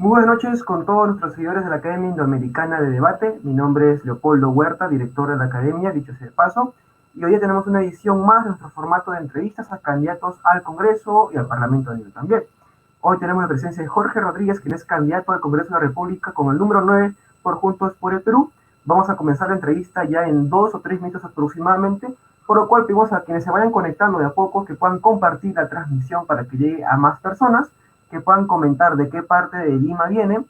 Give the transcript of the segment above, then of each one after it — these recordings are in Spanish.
Muy buenas noches con todos nuestros seguidores de la Academia Indoamericana de Debate. Mi nombre es Leopoldo Huerta, director de la Academia, dicho sea de paso. Y hoy ya tenemos una edición más de nuestro formato de entrevistas a candidatos al Congreso y al Parlamento también. Hoy tenemos la presencia de Jorge Rodríguez, quien es candidato al Congreso de la República con el número 9 por Juntos por el Perú. Vamos a comenzar la entrevista ya en 2 o 3 minutos aproximadamente, por lo cual pedimos a quienes se vayan conectando de a poco que puedan compartir la transmisión para que llegue a más personas, que puedan comentar de qué parte de Lima vienen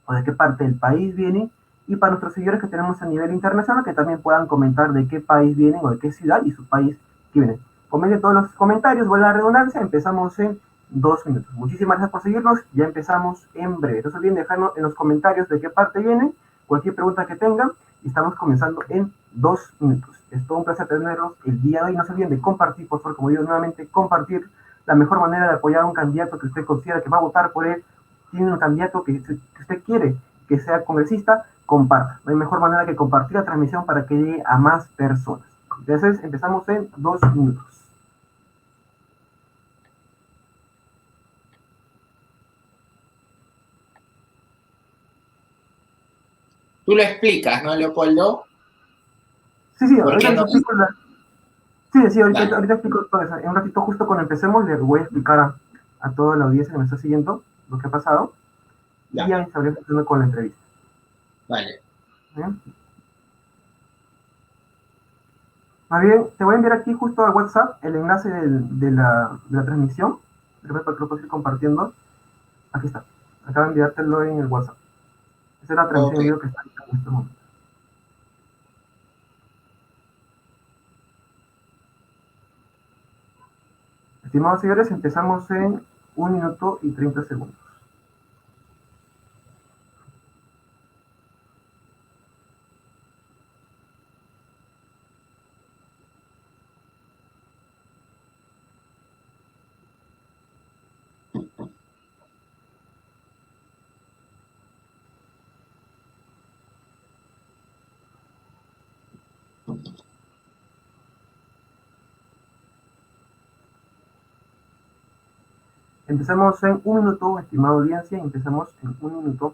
o de qué parte del país vienen, y para nuestros seguidores que tenemos a nivel internacional que también puedan comentar de qué país vienen o de qué ciudad y su país que vienen. Comenten todos los comentarios, vuelve la redundancia, empezamos en 2 minutos. Muchísimas gracias por seguirnos, ya empezamos en breve. No se olviden dejarnos en los comentarios de qué parte vienen, cualquier pregunta que tengan, y estamos comenzando en 2 minutos. Es todo un placer tenerlos el día de hoy. No se olviden de compartir, por favor, como digo nuevamente, compartir la mejor manera de apoyar a un candidato que usted considera que va a votar por él, tiene un candidato que usted quiere que sea congresista, comparta. No hay mejor manera que compartir la transmisión para que llegue a más personas. Entonces, empezamos en 2 minutos. Tú lo explicas, ¿no, Leopoldo? Sí, ¿Por ahorita qué les no? explico Sí, Dale. ahorita explico todo eso. En un ratito, justo cuando empecemos, les voy a explicar a toda la audiencia que me está siguiendo lo que ha pasado y Ya, ya estaría empezando con la entrevista. vale. ¿Bien? Más bien, te voy a enviar aquí justo a WhatsApp el enlace de la transmisión. Para que lo puedas ir compartiendo. Aquí está. Acabo de enviártelo en el WhatsApp. Esa es la transmisión Ok. en vivo que está en este momento. Estimados señores, empezamos en 1 minuto y 30 segundos. Empezamos en 1 minuto, estimada audiencia, y empezamos en 1 minuto.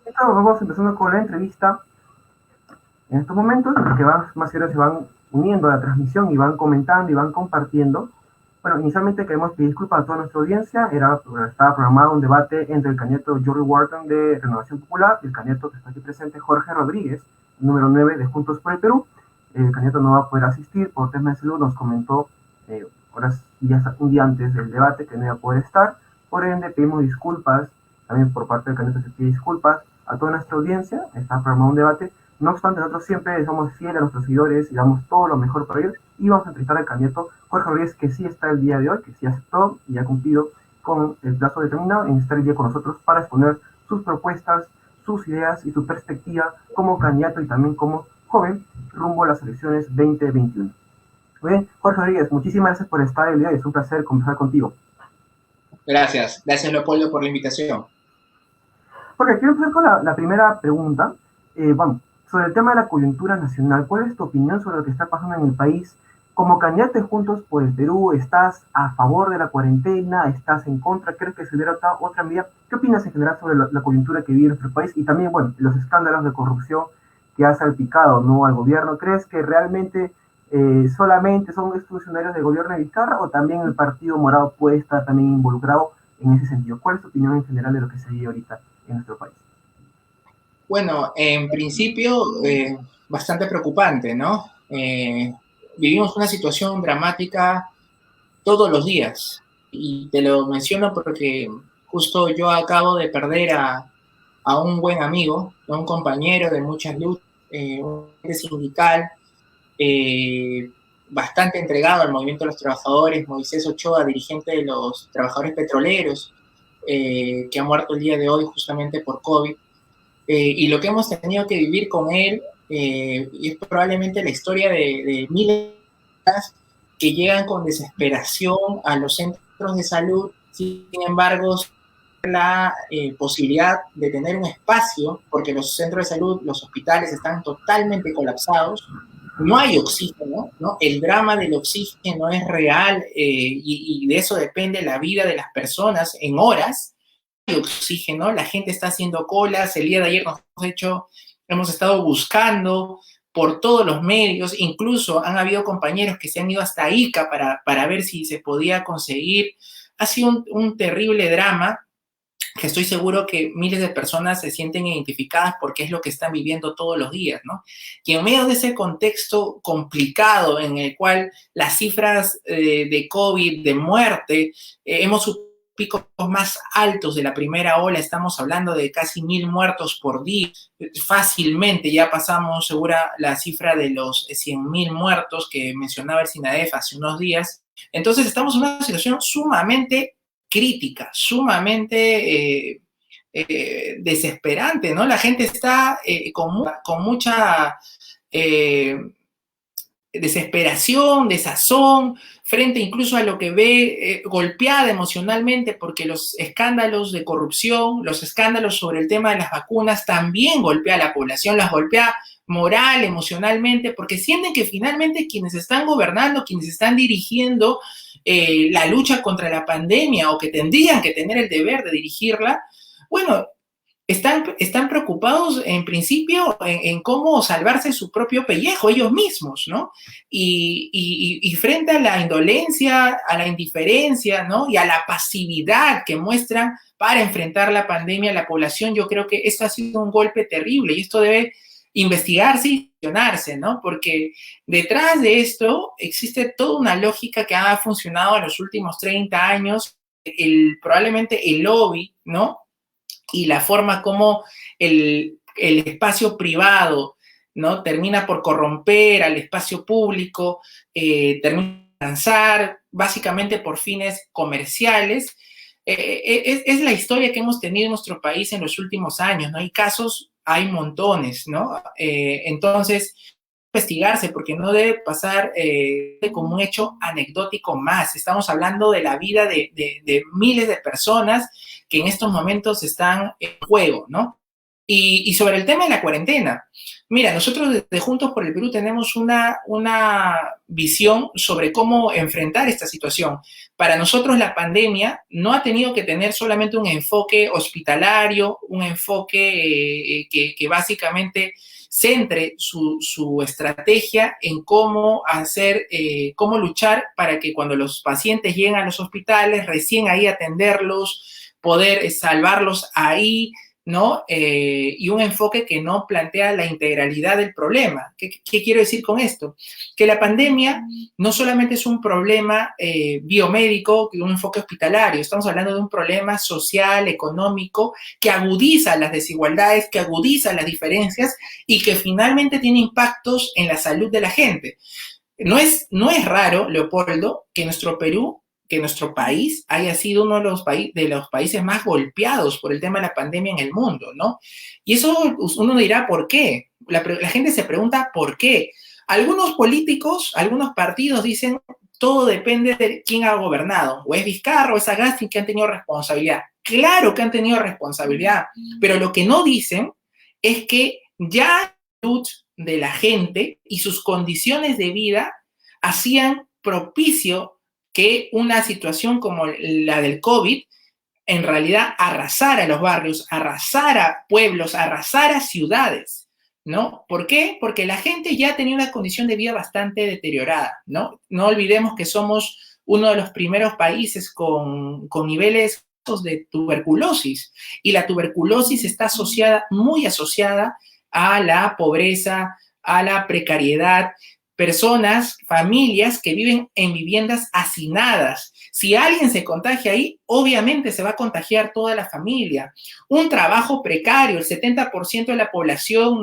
Entonces, vamos empezando con la entrevista. En estos momentos, los que más señores se van uniendo a la transmisión y van comentando y van compartiendo. Bueno, inicialmente queremos pedir disculpas a toda nuestra audiencia. Estaba programado un debate entre el candidato Jordi Wharton de Renovación Popular y el candidato que está aquí presente, Jorge Rodríguez, número 9 de Juntos por el Perú. El candidato no va a poder asistir por temas de salud, nos comentó un día antes del debate que no iba a poder estar. Por ende, pedimos disculpas, también por parte del candidato se pide disculpas a toda nuestra audiencia. Está programado un debate. No obstante, nosotros siempre somos fieles a nuestros seguidores y damos todo lo mejor para ellos. Y vamos a entrevistar al candidato Jorge Rodríguez, que sí está el día de hoy, que sí aceptó y ha cumplido con el plazo determinado en estar el día con nosotros para exponer sus propuestas, sus ideas y su perspectiva como candidato y también como joven rumbo a las elecciones 2021. Muy bien, Jorge Rodríguez, muchísimas gracias por estar el día de hoy. Es un placer conversar contigo. Gracias. Gracias, Leopoldo, por la invitación. Porque quiero empezar con la primera pregunta. Vamos, sobre el tema de la coyuntura nacional, ¿cuál es tu opinión sobre lo que está pasando en el país? Como candidato de Juntos por el Perú, ¿estás a favor de la cuarentena? ¿Estás en contra? ¿Crees que se hubiera otra medida? ¿Qué opinas en general sobre la coyuntura que vive nuestro país? Y también, bueno, los escándalos de corrupción que ha salpicado, ¿no?, al gobierno. ¿Crees que realmente solamente son funcionarios del gobierno de Vizcarra o también el Partido Morado puede estar también involucrado en ese sentido? ¿Cuál es tu opinión en general de lo que se vive ahorita en nuestro país? Bueno, en principio, bastante preocupante, ¿no? Eh, Vivimos una situación dramática todos los días. Y te lo menciono porque justo yo acabo de perder a un buen amigo, a un compañero de muchas luchas, un sindical, eh, bastante entregado al movimiento de los trabajadores, Moisés Ochoa, dirigente de los trabajadores petroleros, que ha muerto el día de hoy justamente por COVID. Y lo que hemos tenido que vivir con él, y es probablemente la historia de miles que llegan con desesperación a los centros de salud, sin embargo, la posibilidad de tener un espacio, porque los centros de salud, los hospitales están totalmente colapsados, no hay oxígeno, ¿no? El drama del oxígeno es real, y de eso depende la vida de las personas en horas. Hay oxígeno, la gente está haciendo colas, el día de ayer hemos estado buscando por todos los medios, incluso han habido compañeros que se han ido hasta Ica para ver si se podía conseguir. Ha sido un terrible drama, que estoy seguro que miles de personas se sienten identificadas porque es lo que están viviendo todos los días, ¿no? Y en medio de ese contexto complicado en el cual las cifras de COVID, de muerte, hemos superado picos más altos de la primera ola, estamos hablando de casi 1.000 muertos por día, fácilmente ya pasamos segura la cifra de los 100.000 muertos que mencionaba el SINADEF hace unos días. Entonces estamos en una situación sumamente crítica, sumamente desesperante, ¿no? La gente está con mucha desesperación, desazón, frente incluso a lo que ve, golpeada emocionalmente, porque los escándalos de corrupción, los escándalos sobre el tema de las vacunas también golpea a la población, las golpea moral, emocionalmente, porque sienten que finalmente quienes están gobernando, quienes están dirigiendo la lucha contra la pandemia o que tendrían que tener el deber de dirigirla, bueno, están preocupados en principio en cómo salvarse su propio pellejo ellos mismos, ¿no? Y frente a la indolencia, a la indiferencia, ¿no? Y a la pasividad que muestran para enfrentar la pandemia, la población, yo creo que esto ha sido un golpe terrible y esto debe investigarse y accionarse, ¿no? Porque detrás de esto existe toda una lógica que ha funcionado en los últimos 30 años, probablemente el lobby, ¿no? Y la forma como el espacio privado, ¿no? Termina por corromper al espacio público, termina por lanzar básicamente por fines comerciales. Es la historia que hemos tenido en nuestro país en los últimos años, ¿no? Hay casos, hay montones, ¿no? Entonces, investigarse porque no debe pasar como un hecho anecdótico más. Estamos hablando de la vida de miles de personas que en estos momentos están en juego, ¿no? Y sobre el tema de la cuarentena, mira, nosotros desde Juntos por el Perú tenemos una visión sobre cómo enfrentar esta situación. Para nosotros la pandemia no ha tenido que tener solamente un enfoque hospitalario, un enfoque que básicamente centre su estrategia en cómo hacer, cómo luchar para que cuando los pacientes lleguen a los hospitales, recién ahí atenderlos, poder salvarlos ahí, ¿no? Y un enfoque que no plantea la integralidad del problema. ¿Qué quiero decir con esto? Que la pandemia no solamente es un problema biomédico, un enfoque hospitalario, estamos hablando de un problema social, económico, que agudiza las desigualdades, que agudiza las diferencias y que finalmente tiene impactos en la salud de la gente. No es raro, Leopoldo, que nuestro Perú, que nuestro país haya sido uno de los países más golpeados por el tema de la pandemia en el mundo, ¿no? Y eso uno dirá, ¿por qué? La gente se pregunta, ¿por qué? Algunos políticos, algunos partidos dicen, todo depende de quién ha gobernado, o es Vizcarra o es Sagasti que han tenido responsabilidad. Claro que han tenido responsabilidad, pero lo que no dicen es que ya de la gente y sus condiciones de vida hacían propicio que una situación como la del COVID en realidad arrasara los barrios, arrasara pueblos, arrasara ciudades, ¿no? ¿Por qué? Porque la gente ya tenía una condición de vida bastante deteriorada, ¿no? No olvidemos que somos uno de los primeros países con niveles de tuberculosis y la tuberculosis está asociada, muy asociada a la pobreza, a la precariedad, personas, familias que viven en viviendas hacinadas. Si alguien se contagia ahí, obviamente se va a contagiar toda la familia. Un trabajo precario, el 70% de la población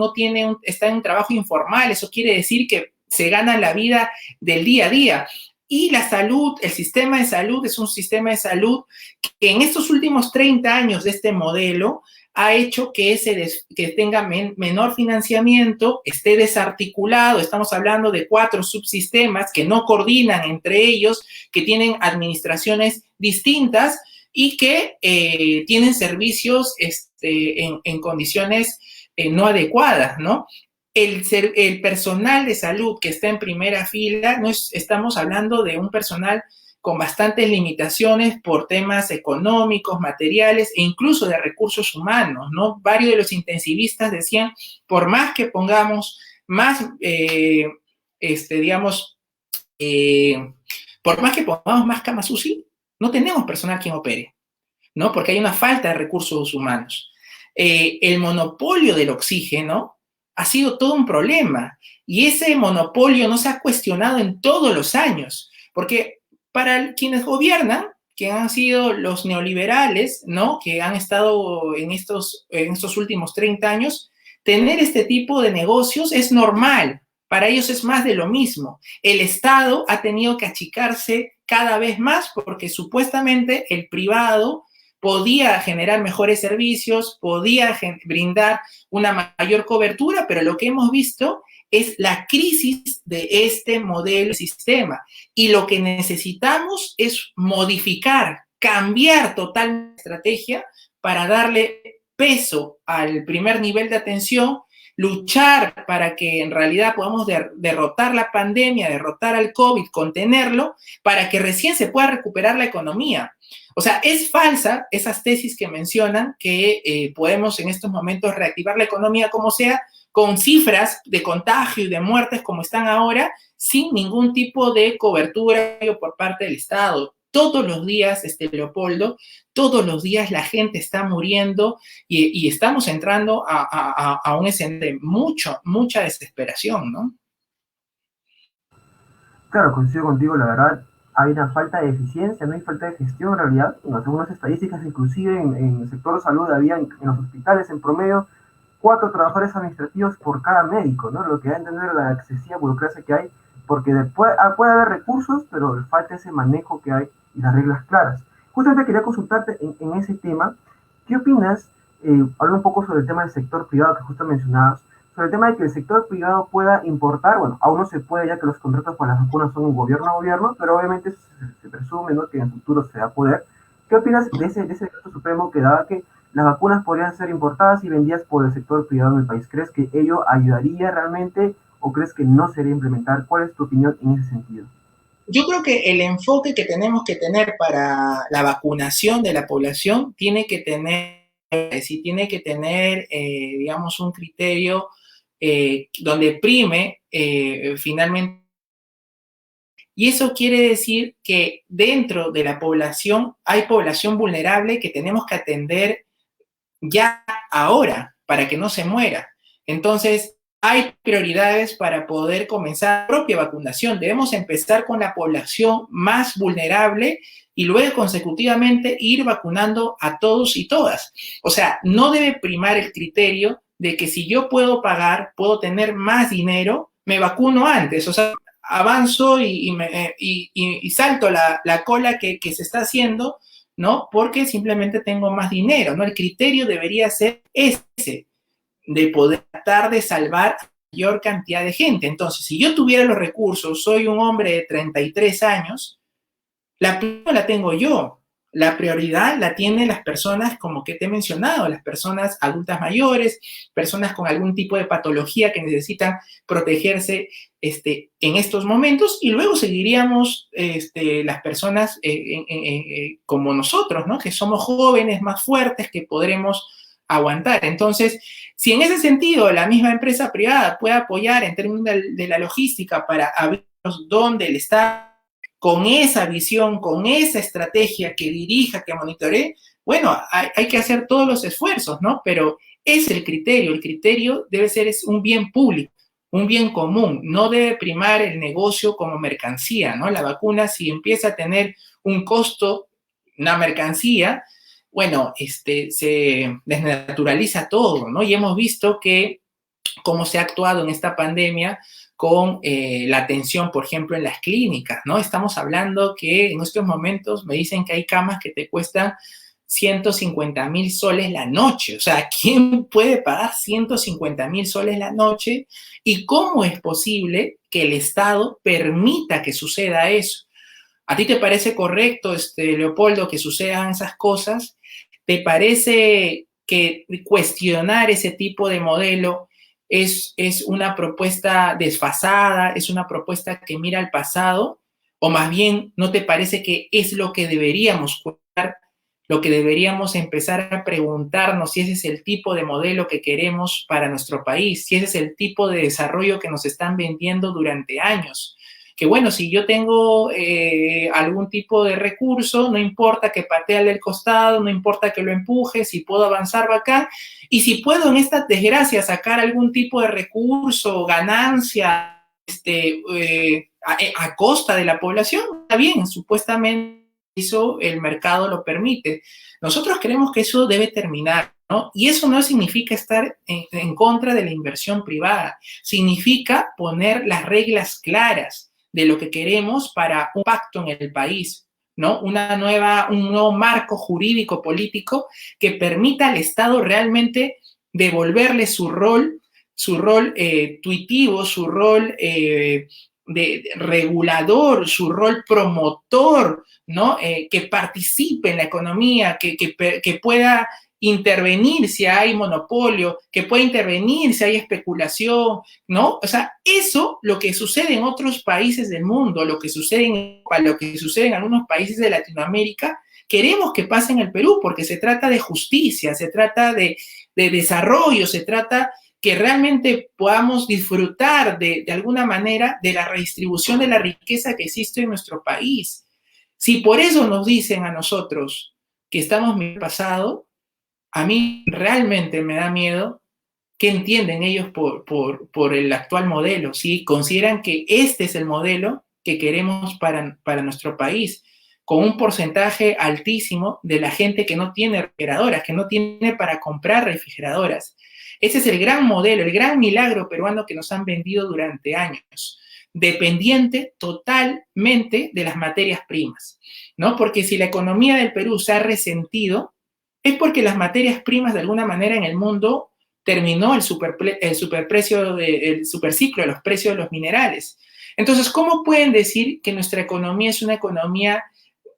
está en un trabajo informal, eso quiere decir que se gana la vida del día a día. Y la salud, el sistema de salud es un sistema de salud que en estos últimos 30 años de este modelo ha hecho que tenga menor financiamiento, esté desarticulado. Estamos hablando de 4 subsistemas que no coordinan entre ellos, que tienen administraciones distintas y que tienen servicios en condiciones no adecuadas, ¿no? El personal de salud que está en primera fila, estamos hablando de un personal con bastantes limitaciones por temas económicos, materiales e incluso de recursos humanos, ¿no? Varios de los intensivistas decían, por más que pongamos más, por más que pongamos más camas UCI, no tenemos personal quien opere, ¿no? Porque hay una falta de recursos humanos. El monopolio del oxígeno ha sido todo un problema y ese monopolio no se ha cuestionado en todos los años, porque para quienes gobiernan, que han sido los neoliberales, ¿no? Que han estado en estos últimos 30 años, tener este tipo de negocios es normal. Para ellos es más de lo mismo. El Estado ha tenido que achicarse cada vez más porque supuestamente el privado podía generar mejores servicios, podía brindar una mayor cobertura, pero lo que hemos visto es la crisis de este modelo de sistema. Y lo que necesitamos es modificar, cambiar total la estrategia para darle peso al primer nivel de atención, luchar para que en realidad podamos derrotar la pandemia, derrotar al COVID, contenerlo, para que recién se pueda recuperar la economía. O sea, es falsa esas tesis que mencionan que podemos en estos momentos reactivar la economía como sea, con cifras de contagio y de muertes como están ahora, sin ningún tipo de cobertura por parte del Estado. Todos los días, Leopoldo, todos los días la gente está muriendo y estamos entrando a un escenario de mucha desesperación, ¿no? Claro, coincido contigo, la verdad, hay una falta de eficiencia, no hay falta de gestión en realidad. Bueno, según las estadísticas, inclusive en el sector de salud había en los hospitales en promedio 4 trabajadores administrativos por cada médico, ¿no? Lo que da a entender la excesiva burocracia que hay, porque puede haber recursos, pero falta ese manejo que hay y las reglas claras. Justamente quería consultarte en ese tema, ¿qué opinas? Habla un poco sobre el tema del sector privado que justo mencionabas, sobre el tema de que el sector privado pueda importar, bueno, aún no se puede ya que los contratos para las vacunas son gobierno a gobierno, pero obviamente se presume, ¿no?, que en el futuro se va a poder. ¿Qué opinas de ese decreto supremo que daba que las vacunas podrían ser importadas y vendidas por el sector privado en el país? ¿Crees que ello ayudaría realmente o crees que no sería implementar? ¿Cuál es tu opinión en ese sentido? Yo creo que el enfoque que tenemos que tener para la vacunación de la población tiene que tener, digamos, un criterio donde prime finalmente. Y eso quiere decir que dentro de la población hay población vulnerable que tenemos que atender ya ahora para que no se muera. Entonces, hay prioridades para poder comenzar la propia vacunación. Debemos empezar con la población más vulnerable y luego consecutivamente ir vacunando a todos y todas. O sea, no debe primar el criterio de que si yo puedo pagar, puedo tener más dinero, me vacuno antes. O sea, avanzo y salto la cola que se está haciendo, ¿no? Porque simplemente tengo más dinero, ¿no? El criterio debería ser ese, de poder tratar de salvar a mayor cantidad de gente. Entonces, si yo tuviera los recursos, soy un hombre de 33 años, la prioridad la tengo yo. La prioridad la tienen las personas como que te he mencionado, las personas adultas mayores, personas con algún tipo de patología que necesitan protegerse en estos momentos, y luego seguiríamos las personas como nosotros, ¿no? Que somos jóvenes, más fuertes, que podremos aguantar. Entonces, si en ese sentido la misma empresa privada puede apoyar en términos de la logística para abrirnos donde el Estado con esa visión, con esa estrategia que dirija, que monitoree, bueno, hay que hacer todos los esfuerzos, ¿no? Pero es el criterio debe ser un bien público. un bien común, no debe primar el negocio como mercancía, ¿no? La vacuna, si empieza a tener un costo, una mercancía, bueno, se desnaturaliza todo, ¿no? Y hemos visto que cómo se ha actuado en esta pandemia con la atención, por ejemplo, en las clínicas, ¿no? Estamos hablando que en estos momentos me dicen que hay camas que te cuestan 150.000 soles la noche. O sea, ¿quién puede pagar 150.000 soles la noche? ¿Y cómo es posible que el Estado permita que suceda eso? ¿A ti te parece correcto, Leopoldo, que sucedan esas cosas? ¿Te parece que cuestionar ese tipo de modelo es una propuesta desfasada, es una propuesta que mira al pasado? ¿O más bien no te parece que es lo que deberíamos cuestionar, lo que deberíamos empezar a preguntarnos si ese es el tipo de modelo que queremos para nuestro país, si ese es el tipo de desarrollo que nos están vendiendo durante años? Que bueno, si yo tengo algún tipo de recurso, no importa que patee del costado, no importa que lo empuje, si puedo avanzar bacán, y si puedo en esta desgracia sacar algún tipo de recurso, ganancia, a costa de la población, está bien, supuestamente eso el mercado lo permite. Nosotros creemos que eso debe terminar, ¿no? Y eso no significa estar en contra de la inversión privada, significa poner las reglas claras de lo que queremos para un pacto en el país, ¿no? Un nuevo marco jurídico político que permita al Estado realmente devolverle su rol tuitivo, su rol de regulador, su rol promotor, ¿no? Que participe en la economía, que pueda intervenir si hay monopolio, que pueda intervenir si hay especulación, ¿no? O sea, eso, lo que sucede en otros países del mundo, lo que sucede en Europa, lo que sucede en algunos países de Latinoamérica, queremos que pase en el Perú, porque se trata de justicia, se trata de desarrollo, se trata que realmente podamos disfrutar de alguna manera de la redistribución de la riqueza que existe en nuestro país. Si por eso nos dicen a nosotros que estamos en el pasado, a mí realmente me da miedo qué entienden ellos por el actual modelo, ¿sí? Consideran que este es el modelo que queremos para nuestro país, con un porcentaje altísimo de la gente que no tiene refrigeradoras, que no tiene para comprar refrigeradoras. Ese es el gran modelo, el gran milagro peruano que nos han vendido durante años, dependiente totalmente de las materias primas, ¿no? Porque si la economía del Perú se ha resentido, es porque las materias primas de alguna manera en el mundo terminó el superciclo de los precios de los minerales. Entonces, ¿cómo pueden decir que nuestra economía es una economía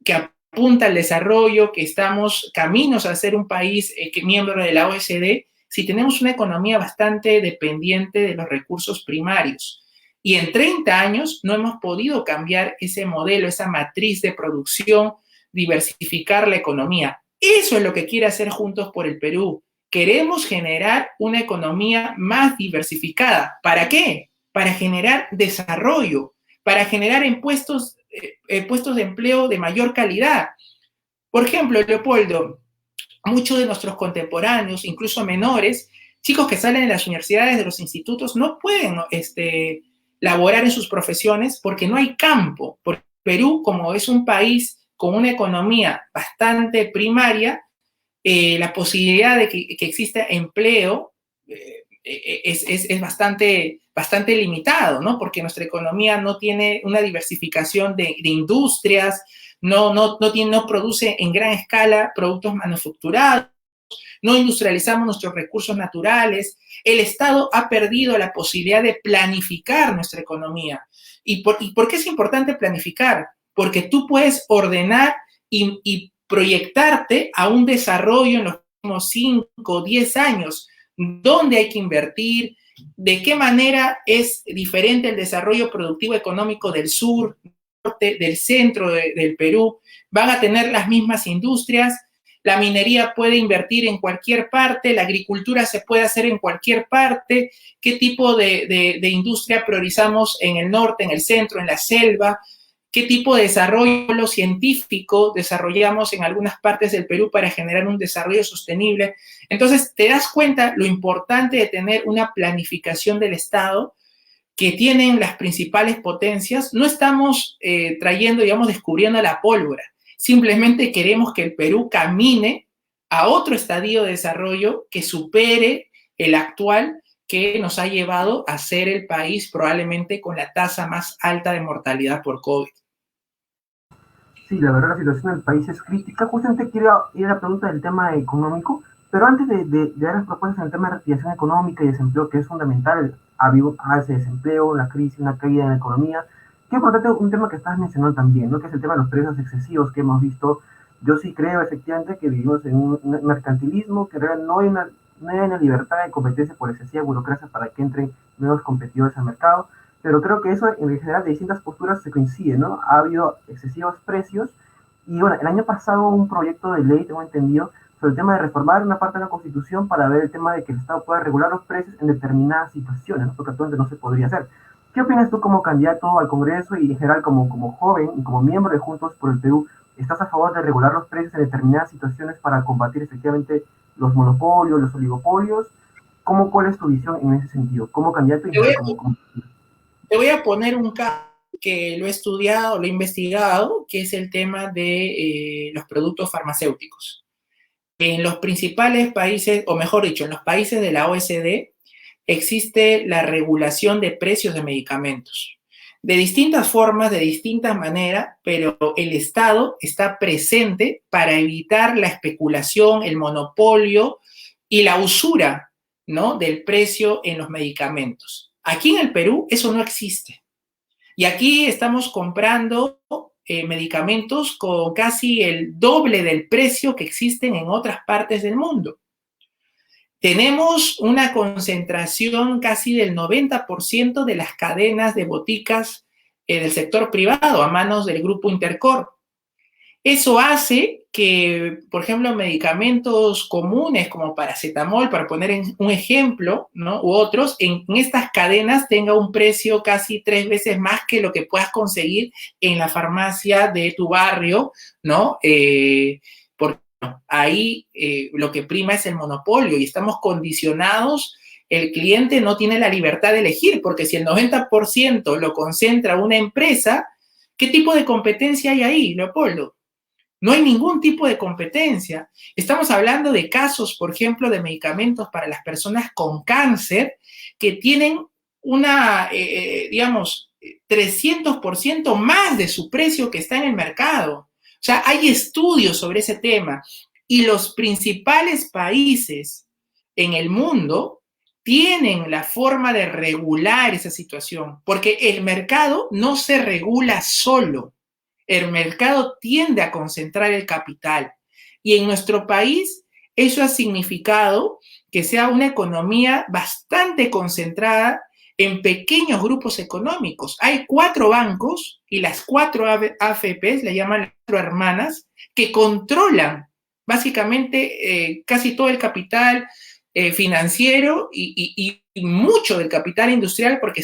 que apunta al desarrollo, que estamos caminos a ser un país miembro de la OECD, si tenemos una economía bastante dependiente de los recursos primarios? Y en 30 años no hemos podido cambiar ese modelo, esa matriz de producción, diversificar la economía. Eso es lo que quiere hacer Juntos por el Perú. Queremos generar una economía más diversificada. ¿Para qué? Para generar desarrollo, para generar puestos de empleo de mayor calidad. Por ejemplo, Leopoldo, muchos de nuestros contemporáneos, incluso menores, chicos que salen de las universidades, de los institutos, no pueden laborar en sus profesiones porque no hay campo. Porque Perú, como es un país con una economía bastante primaria, la posibilidad de que exista empleo es bastante limitado, ¿no? Porque nuestra economía no tiene una diversificación de industrias, no produce en gran escala productos manufacturados, no industrializamos nuestros recursos naturales. El Estado ha perdido la posibilidad de planificar nuestra economía. ¿Y por qué es importante planificar? Porque tú puedes ordenar y proyectarte a un desarrollo en los próximos 5 o 10 años, dónde hay que invertir, de qué manera es diferente el desarrollo productivo económico del sur, norte, del centro del Perú. Van a tener las mismas industrias, la minería puede invertir en cualquier parte, la agricultura se puede hacer en cualquier parte, qué tipo de industria priorizamos en el norte, en el centro, en la selva, qué tipo de desarrollo científico desarrollamos en algunas partes del Perú para generar un desarrollo sostenible. Entonces, te das cuenta lo importante de tener una planificación del Estado que tienen las principales potencias, no estamos trayendo, digamos, descubriendo la pólvora. Simplemente queremos que el Perú camine a otro estadio de desarrollo que supere el actual, que nos ha llevado a ser el país probablemente con la tasa más alta de mortalidad por COVID. Sí, la verdad la situación del país es crítica. Justamente quiero ir a la pregunta del tema económico, pero antes de dar las propuestas en el tema de reactivación económica y desempleo, que es fundamental, ha habido alza de desempleo, la crisis, una caída en la economía. Qué importante un tema que estás mencionando también, ¿no? Que es el tema de los precios excesivos que hemos visto. Yo sí creo efectivamente que vivimos en un mercantilismo, que en realidad no hay una libertad de competencia por excesiva burocracia para que entren nuevos competidores al mercado, pero creo que eso en general de distintas posturas se coincide, ¿no? Ha habido excesivos precios y bueno, el año pasado un proyecto de ley, tengo entendido, sobre el tema de reformar una parte de la Constitución para ver el tema de que el Estado pueda regular los precios en determinadas situaciones, ¿no? Porque actualmente no se podría hacer. ¿Qué opinas tú como candidato al Congreso y en general como joven y como miembro de Juntos por el Perú? ¿Estás a favor de regular los precios en determinadas situaciones para combatir efectivamente los monopolios, los oligopolios? ¿Cuál es tu visión en ese sentido? Como candidato y en general como... Te voy a poner un caso que lo he estudiado, lo he investigado, que es el tema de los productos farmacéuticos. En los principales países, o mejor dicho, en los países de la OECD, existe la regulación de precios de medicamentos. De distintas formas, de distintas maneras, pero el Estado está presente para evitar la especulación, el monopolio y la usura, ¿no?, del precio en los medicamentos. Aquí en el Perú eso no existe. Y aquí estamos comprando medicamentos con casi el doble del precio que existen en otras partes del mundo. Tenemos una concentración casi del 90% de las cadenas de boticas del sector privado a manos del grupo Intercorp. Eso hace que, por ejemplo, medicamentos comunes como paracetamol, para poner un ejemplo, ¿no?, u otros, en estas cadenas tenga un precio casi 3 veces más que lo que puedas conseguir en la farmacia de tu barrio, ¿no? Porque ahí lo que prima es el monopolio y estamos condicionados. El cliente no tiene la libertad de elegir, porque si el 90% lo concentra una empresa, ¿qué tipo de competencia hay ahí, Leopoldo? No hay ningún tipo de competencia. Estamos hablando de casos, por ejemplo, de medicamentos para las personas con cáncer que tienen digamos, 300% más de su precio que está en el mercado. O sea, hay estudios sobre ese tema y los principales países en el mundo tienen la forma de regular esa situación, porque el mercado no se regula solo. El mercado tiende a concentrar el capital y en nuestro país eso ha significado que sea una economía bastante concentrada en pequeños grupos económicos. Hay 4 bancos y las 4 AFPs, le llaman las 4 hermanas, que controlan básicamente casi todo el capital financiero y mucho del capital industrial porque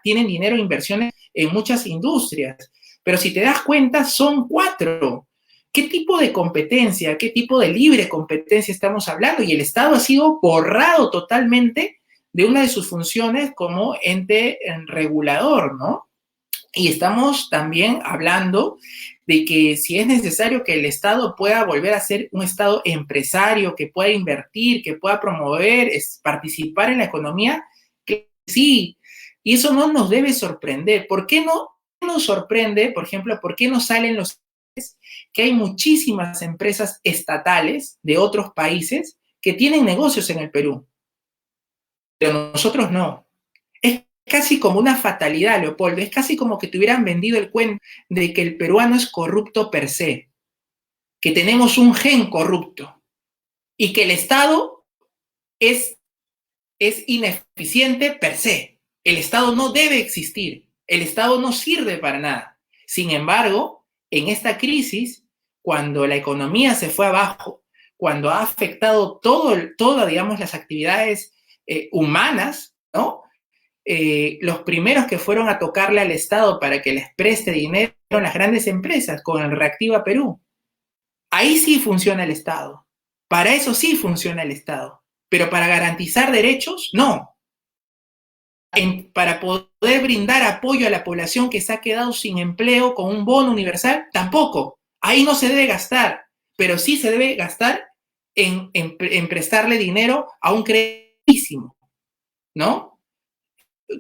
tienen dinero e inversiones en muchas industrias. Pero si te das cuenta, son 4. ¿Qué tipo de competencia, qué tipo de libre competencia estamos hablando? Y el Estado ha sido borrado totalmente de una de sus funciones como ente regulador, ¿no? Y estamos también hablando de que si es necesario que el Estado pueda volver a ser un Estado empresario, que pueda invertir, que pueda promover, participar en la economía, que sí. Y eso no nos debe sorprender. ¿Por qué no nos sorprende, por ejemplo, por qué no salen los que hay muchísimas empresas estatales de otros países que tienen negocios en el Perú? Pero nosotros no. Es casi como una fatalidad, Leopoldo. Es casi como que te hubieran vendido el cuento de que el peruano es corrupto per se, que tenemos un gen corrupto y que el Estado es ineficiente per se. El Estado no debe existir. El Estado no sirve para nada. Sin embargo, en esta crisis, cuando la economía se fue abajo, cuando ha afectado todas, digamos, las actividades humanas, ¿no? Los primeros que fueron a tocarle al Estado para que les preste dinero fueron las grandes empresas con el Reactiva Perú. Ahí sí funciona el Estado. Para eso sí funciona el Estado. Pero para garantizar derechos, no. para poder brindar apoyo a la población que se ha quedado sin empleo con un bono universal, tampoco. Ahí no se debe gastar, pero sí se debe gastar en prestarle dinero a un crédito, ¿no?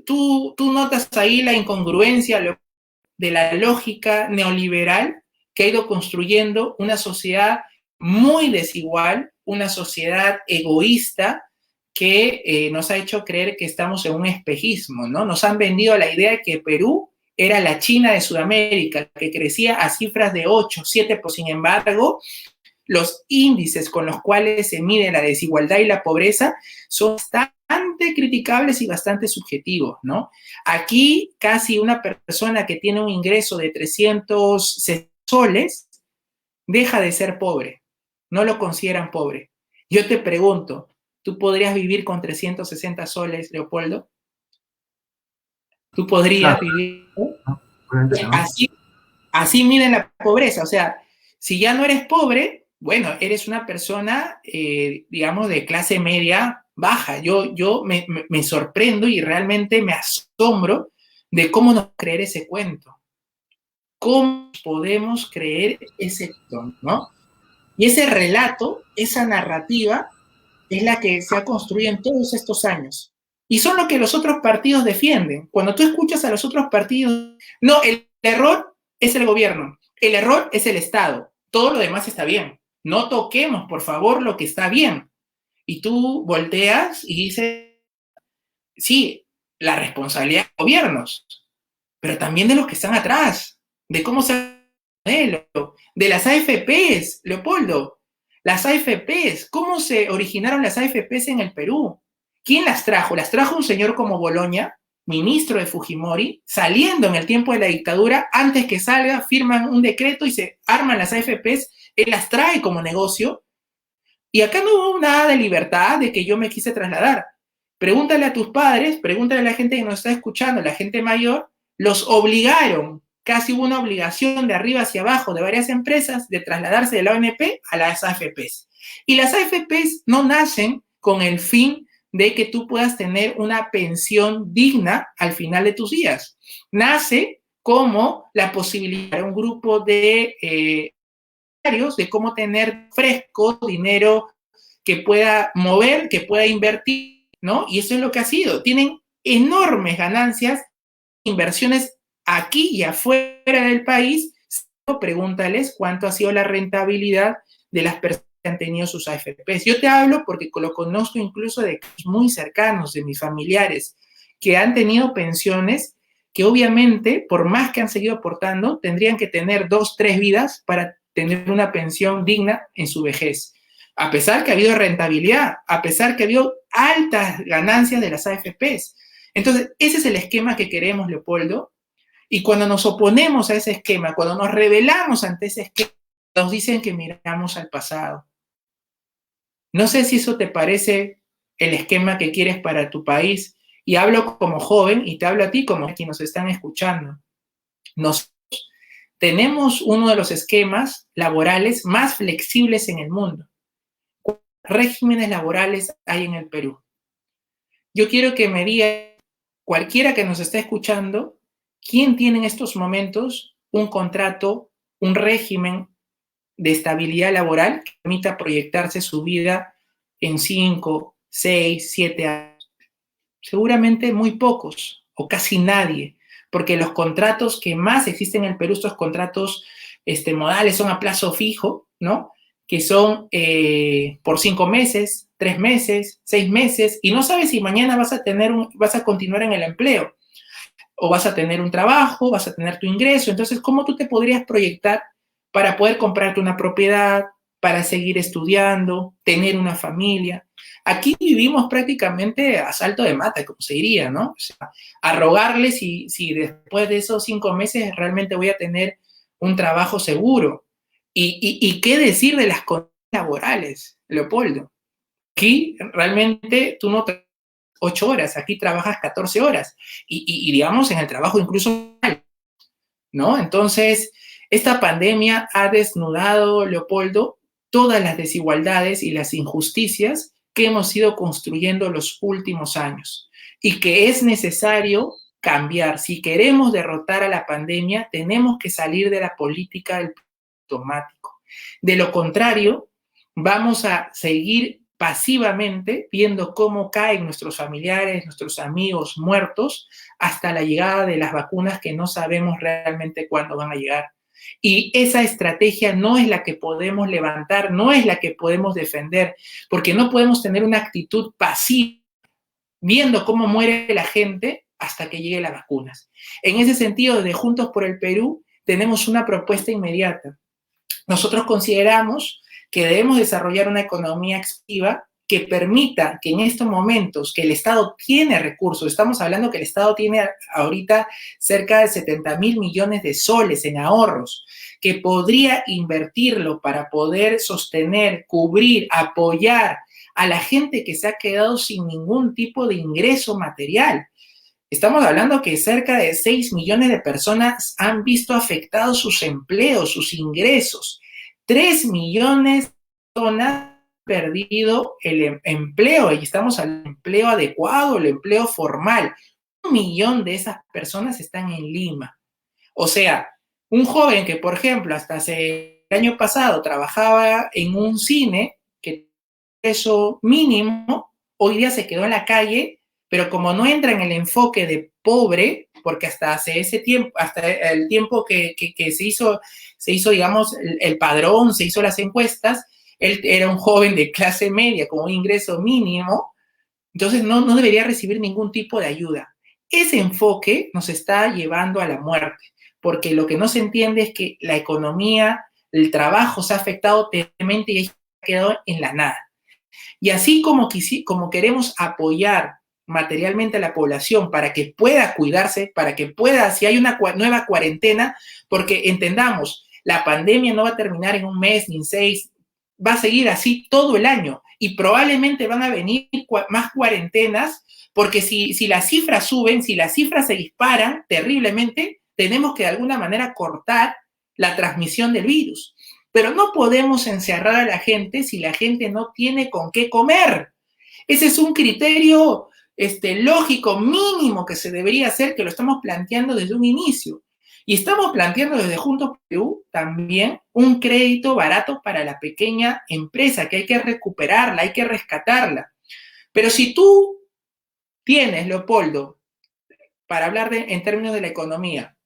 Tú notas ahí la incongruencia de la lógica neoliberal que ha ido construyendo una sociedad muy desigual, una sociedad egoísta, que nos ha hecho creer que estamos en un espejismo, ¿no? Nos han vendido la idea de que Perú era la China de Sudamérica, que crecía a cifras de 8, 7%. Sin embargo, los índices con los cuales se mide la desigualdad y la pobreza son bastante criticables y bastante subjetivos, ¿no? Aquí casi una persona que tiene un ingreso de 300 soles deja de ser pobre, no lo consideran pobre. Yo te pregunto, ¿tú podrías vivir con 360 soles, Leopoldo? ¿Tú podrías vivir? ¿no? Así miden la pobreza. O sea, si ya no eres pobre, bueno, eres una persona, digamos, de clase media baja. Yo me sorprendo y realmente me asombro de cómo nos creer ese cuento. ¿Cómo podemos creer ese cuento, no? Y ese relato, esa narrativa, es la que se ha construido en todos estos años. Y son lo que los otros partidos defienden. Cuando tú escuchas a los otros partidos, no, el error es el gobierno, el error es el Estado, todo lo demás está bien. No toquemos, por favor, lo que está bien. Y tú volteas y dices, sí, la responsabilidad de los gobiernos, pero también de los que están atrás, de cómo se de las AFPs, Leopoldo, las AFPs, ¿cómo se originaron las AFPs en el Perú? ¿Quién las trajo? ¿Las trajo un señor como Boloña, ministro de Fujimori, saliendo en el tiempo de la dictadura, antes que salga, firman un decreto y se arman las AFPs, él las trae como negocio? Y acá no hubo nada de libertad de que yo me quise trasladar. Pregúntale a tus padres, pregúntale a la gente que nos está escuchando, la gente mayor, los obligaron, casi hubo una obligación de arriba hacia abajo de varias empresas de trasladarse de la ONP a las AFPs. Y las AFPs no nacen con el fin de que tú puedas tener una pensión digna al final de tus días. Nace como la posibilidad de un grupo de cómo tener fresco dinero que pueda mover, que pueda invertir, ¿no? Y eso es lo que ha sido. Tienen enormes ganancias, inversiones aquí y afuera del país. Pregúntales cuánto ha sido la rentabilidad de las personas que han tenido sus AFPs. Yo te hablo porque lo conozco incluso de casos muy cercanos, de mis familiares, que han tenido pensiones que obviamente, por más que han seguido aportando, tendrían que tener 2, 3 vidas para tener una pensión digna en su vejez. A pesar que ha habido rentabilidad, a pesar que ha habido altas ganancias de las AFPs. Entonces, ese es el esquema que queremos, Leopoldo. Y cuando nos oponemos a ese esquema, cuando nos rebelamos ante ese esquema, nos dicen que miramos al pasado. No sé si eso te parece el esquema que quieres para tu país. Y hablo como joven y te hablo a ti como quienes nos están escuchando. Nosotros tenemos uno de los esquemas laborales más flexibles en el mundo. ¿Cuántos regímenes laborales hay en el Perú? Yo quiero que me diga cualquiera que nos esté escuchando, ¿quién tiene en estos momentos un contrato, un régimen de estabilidad laboral que permita proyectarse su vida en 5, 6, 7 años? Seguramente muy pocos o casi nadie, porque los contratos que más existen en el Perú, estos contratos modales, son a plazo fijo, ¿no? Que son por 5 meses, 3 meses, 6 meses, y no sabes si mañana vas a continuar en el empleo, o vas a tener un trabajo, vas a tener tu ingreso. Entonces, ¿cómo tú te podrías proyectar para poder comprarte una propiedad, para seguir estudiando, tener una familia? Aquí vivimos prácticamente a salto de mata, como se diría, ¿no? O sea, a rogarle si después de esos 5 meses realmente voy a tener un trabajo seguro. ¿Y qué decir de las condiciones laborales, Leopoldo? Aquí realmente tú no trabajas 8 horas, aquí trabajas 14 horas. Y digamos, en el trabajo incluso, ¿no? Entonces, esta pandemia ha desnudado, Leopoldo, todas las desigualdades y las injusticias que hemos ido construyendo los últimos años. y que es necesario cambiar. Si queremos derrotar a la pandemia, tenemos que salir de la política del automático. De lo contrario, vamos a seguir pasivamente viendo cómo caen nuestros familiares, nuestros amigos muertos, hasta la llegada de las vacunas que no sabemos realmente cuándo van a llegar. Y esa estrategia no es la que podemos levantar, no es la que podemos defender, porque no podemos tener una actitud pasiva viendo cómo muere la gente hasta que lleguen las vacunas. En ese sentido, desde Juntos por el Perú, tenemos una propuesta inmediata. Nosotros consideramos que debemos desarrollar una economía activa que permita que en estos momentos que el Estado tiene recursos, estamos hablando que el Estado tiene ahorita cerca de 70.000 millones de soles en ahorros, que podría invertirlo para poder sostener, cubrir, apoyar a la gente que se ha quedado sin ningún tipo de ingreso material. Estamos hablando que cerca de 6 millones de personas han visto afectados sus empleos, sus ingresos. 3 millones de personas han perdido el empleo, y estamos al empleo adecuado, el empleo formal. 1 millón de esas personas están en Lima. O sea, un joven que, por ejemplo, hasta hace el año pasado trabajaba en un cine, que eso mínimo, hoy día se quedó en la calle, pero como no entra en el enfoque de pobre, porque hasta hace ese tiempo, hasta el tiempo que se hizo, digamos, el padrón, se hizo las encuestas, él era un joven de clase media con un ingreso mínimo, entonces no debería recibir ningún tipo de ayuda. Ese enfoque nos está llevando a la muerte, porque lo que no se entiende es que la economía, el trabajo se ha afectado terriblemente y ha quedado en la nada. Y así como queremos apoyar materialmente a la población para que pueda cuidarse, para que pueda, si hay una nueva cuarentena, porque entendamos, la pandemia no va a terminar en un mes ni en 6, va a seguir así todo el año y probablemente van a venir más cuarentenas, porque si las cifras suben, si las cifras se disparan terriblemente, tenemos que de alguna manera cortar la transmisión del virus. Pero no podemos encerrar a la gente si la gente no tiene con qué comer. Ese es un criterio lógico, mínimo que se debería hacer, que lo estamos planteando desde un inicio. Y estamos planteando desde Juntos por Perú también un crédito barato para la pequeña empresa, que hay que recuperarla, hay que rescatarla. Pero si tú tienes, Leopoldo, para hablar en términos de la economía,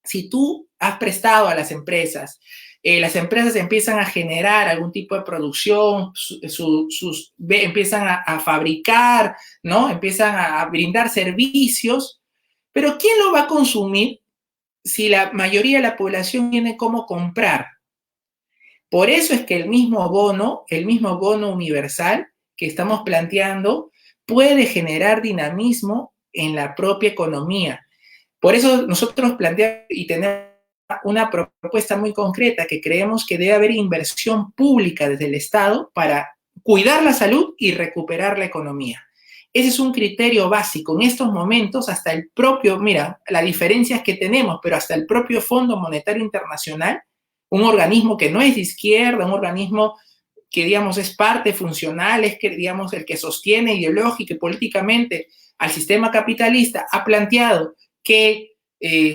si tú has prestado a las empresas empiezan a generar algún tipo de producción, empiezan a fabricar, ¿no? Empiezan a brindar servicios, pero ¿quién lo va a consumir si la mayoría de la población tiene cómo comprar? Por eso es que el mismo bono universal que estamos planteando puede generar dinamismo en la propia economía. Por eso nosotros planteamos y tenemos una propuesta muy concreta, que creemos que debe haber inversión pública desde el Estado para cuidar la salud y recuperar la economía. Ese es un criterio básico. En estos momentos, hasta el propio, mira, la diferencia es que tenemos, pero hasta el propio Fondo Monetario Internacional, un organismo que no es de izquierda, un organismo que, digamos, es parte funcional, es que, digamos, el que sostiene ideológica y políticamente al sistema capitalista, ha planteado que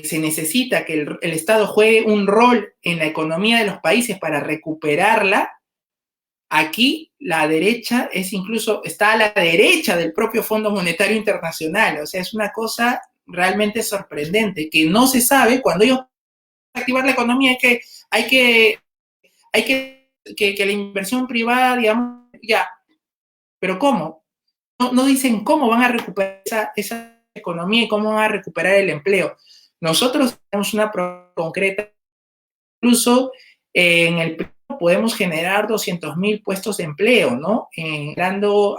se necesita que el Estado juegue un rol en la economía de los países para recuperarla. Aquí la derecha está a la derecha del propio Fondo Monetario Internacional. O sea, es una cosa realmente sorprendente, que no se sabe cuando ellos activar la economía, hay que la inversión privada, digamos, ya. Pero ¿cómo? No dicen cómo van a recuperar esa economía y cómo van a recuperar el empleo. Nosotros tenemos una propuesta concreta, incluso en el plano podemos generar 200.000 puestos de empleo, ¿no?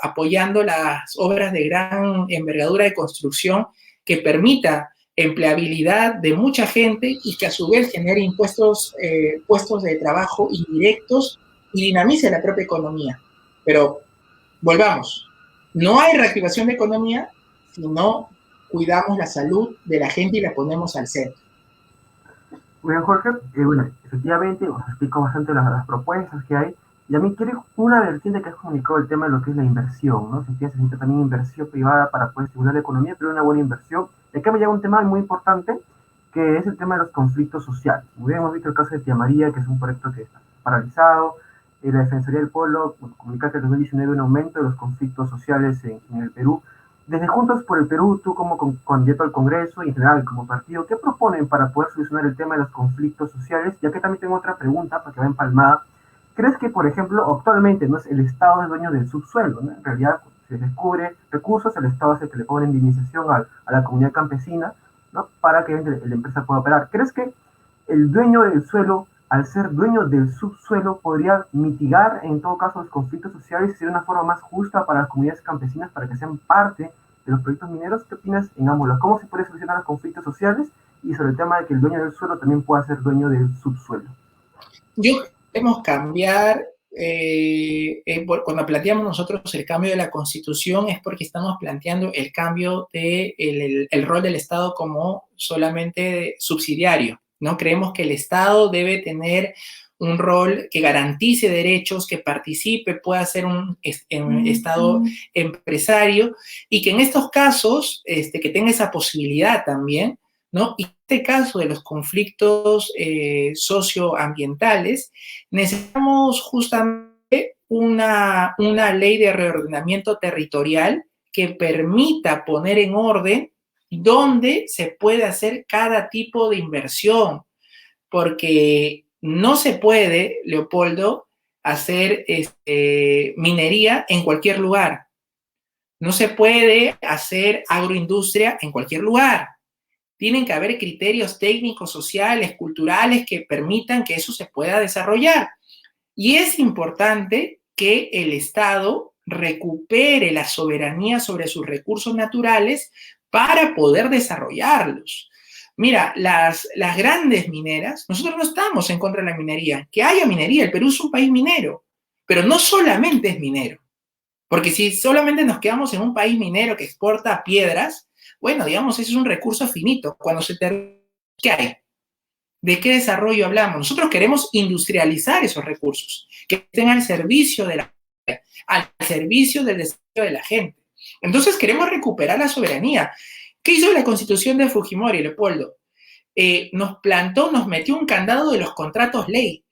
Apoyando las obras de gran envergadura de construcción que permita empleabilidad de mucha gente y que a su vez genere puestos de trabajo indirectos y dinamice la propia economía. Pero volvamos, no hay reactivación de economía si no cuidamos la salud de la gente y la ponemos al centro. Bueno, Jorge, bueno, efectivamente os explico bastante las propuestas que hay, Y a mí quiero una vertiente que has comunicado el tema de lo que es la inversión, ¿no? Si se necesita también inversión privada para poder estimular la economía, pero una buena inversión. Y acá me llega un tema muy importante, que es el tema de los conflictos sociales. Muy bien, hemos visto el caso de Tía María, que es un proyecto que está paralizado. La Defensoría del Pueblo, bueno, comunica que en 2019 un aumento de los conflictos sociales en el Perú. Desde Juntos por el Perú, tú como candidato al Congreso y en general como partido, ¿qué proponen para poder solucionar el tema de los conflictos sociales? Ya que también tengo otra pregunta, para que va empalmada. ¿Crees que, por ejemplo, actualmente no es el Estado el dueño del subsuelo? ¿No? En realidad, se descubre recursos, el Estado hace que le ponga indemnización a la comunidad campesina, ¿no? Para que la empresa pueda operar. ¿Crees que el dueño del suelo, al ser dueño del subsuelo, podría mitigar en todo caso los conflictos sociales y ser una forma más justa para las comunidades campesinas para que sean parte de los proyectos mineros? ¿Qué opinas en ambos lados? ¿Cómo se puede solucionar los conflictos sociales? Y sobre el tema de que el dueño del suelo también pueda ser dueño del subsuelo. Yo queremos cambiar, cuando planteamos nosotros el cambio de la Constitución es porque estamos planteando el cambio del el rol del Estado como solamente subsidiario, ¿no? Creemos que el Estado debe tener un rol que garantice derechos, que participe, pueda ser un Estado empresario y que en estos casos, que tenga esa posibilidad también, ¿no? Y en este caso de los conflictos socioambientales, necesitamos justamente una ley de reordenamiento territorial que permita poner en orden dónde se puede hacer cada tipo de inversión, porque no se puede, Leopoldo, hacer minería en cualquier lugar. No se puede hacer agroindustria en cualquier lugar. Tienen que haber criterios técnicos, sociales, culturales que permitan que eso se pueda desarrollar. Y es importante que el Estado recupere la soberanía sobre sus recursos naturales para poder desarrollarlos. Mira, las grandes mineras, nosotros no estamos en contra de la minería. Que haya minería, el Perú es un país minero, pero no solamente es minero. Porque si solamente nos quedamos en un país minero que exporta piedras, bueno, digamos, ese es un recurso finito. Cuando se termina, ¿qué hay? ¿De qué desarrollo hablamos? Nosotros queremos industrializar esos recursos, que estén al servicio al servicio del desarrollo de la gente. Entonces queremos recuperar la soberanía. ¿Qué hizo la Constitución de Fujimori, Leopoldo? Nos metió un candado de los contratos ley.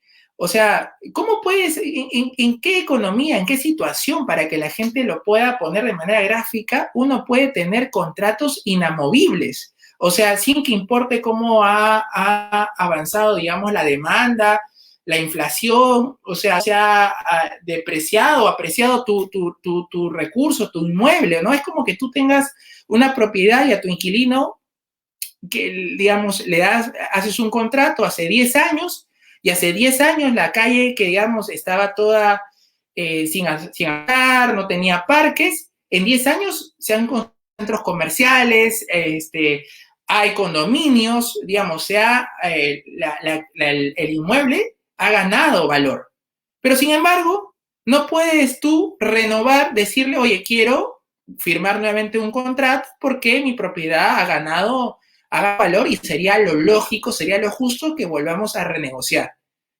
O sea, ¿cómo puedes, en qué economía, en qué situación, para que la gente lo pueda poner de manera gráfica, uno puede tener contratos inamovibles? O sea, sin que importe cómo ha avanzado, digamos, la demanda, la inflación, o sea, se ha depreciado, apreciado tu recurso, tu inmueble, ¿no? Es como que tú tengas una propiedad y a tu inquilino que, digamos, haces un contrato hace 10 años y hace 10 años la calle que, digamos, estaba toda sin andar, no tenía parques, en 10 años se han construido centros comerciales, hay condominios, digamos, el inmueble ha ganado valor. Pero sin embargo, no puedes tú renovar, decirle, oye, quiero firmar nuevamente un contrato porque mi propiedad ha ganado valor y sería lo lógico, sería lo justo que volvamos a renegociar.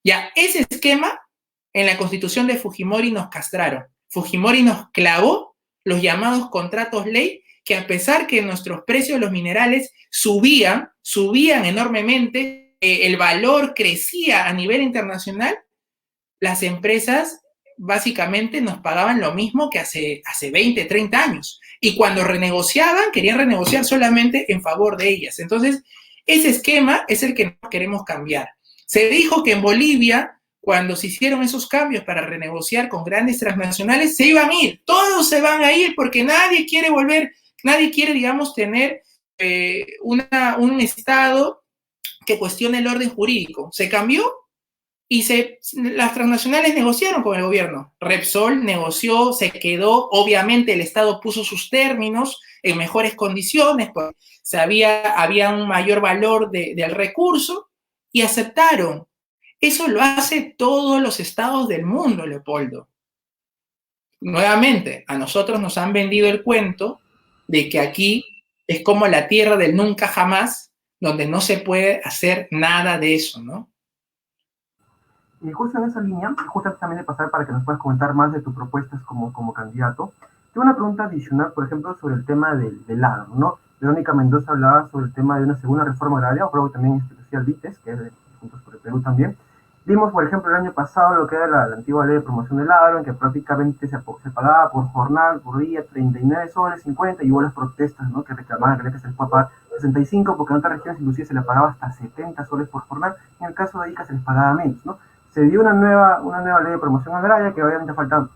Ya, ese esquema en la Constitución de Fujimori nos castraron. Fujimori nos clavó los llamados contratos ley, que a pesar que nuestros precios de los minerales subían enormemente, el valor crecía a nivel internacional, las empresas básicamente nos pagaban lo mismo que hace 20, 30 años. Y cuando renegociaban, querían renegociar solamente en favor de ellas. Entonces, ese esquema es el que no queremos cambiar. Se dijo que en Bolivia, cuando se hicieron esos cambios para renegociar con grandes transnacionales, se iban a ir. Todos se van a ir porque nadie quiere volver, nadie quiere, digamos, tener un Estado que cuestione el orden jurídico. Se cambió y las transnacionales negociaron con el gobierno. Repsol negoció, se quedó, obviamente el Estado puso sus términos en mejores condiciones, pues había un mayor valor del recurso y aceptaron. Eso lo hace todos los estados del mundo, Leopoldo. Nuevamente, a nosotros nos han vendido el cuento de que aquí es como la tierra del nunca jamás, donde no se puede hacer nada de eso, ¿no? Y justo en esa línea, justo también de pasar para que nos puedas comentar más de tus propuestas como candidato, tengo una pregunta adicional, por ejemplo, sobre el tema del agro, ¿no? Verónica Mendoza hablaba sobre el tema de una segunda reforma agraria, o creo que también especial VITES, que es de Juntos por el Perú también. Vimos, por ejemplo, el año pasado lo que era la antigua ley de promoción del agro, en que prácticamente se pagaba por jornal, por día, 39 soles, 50, y hubo las protestas, ¿no? Que reclamaban que se les pueda pagar 65, porque en otras regiones inclusive se le pagaba hasta 70 soles por jornal, en el caso de Ica se les pagaba menos, ¿no? Se dio una nueva ley de promoción agraria, que obviamente falta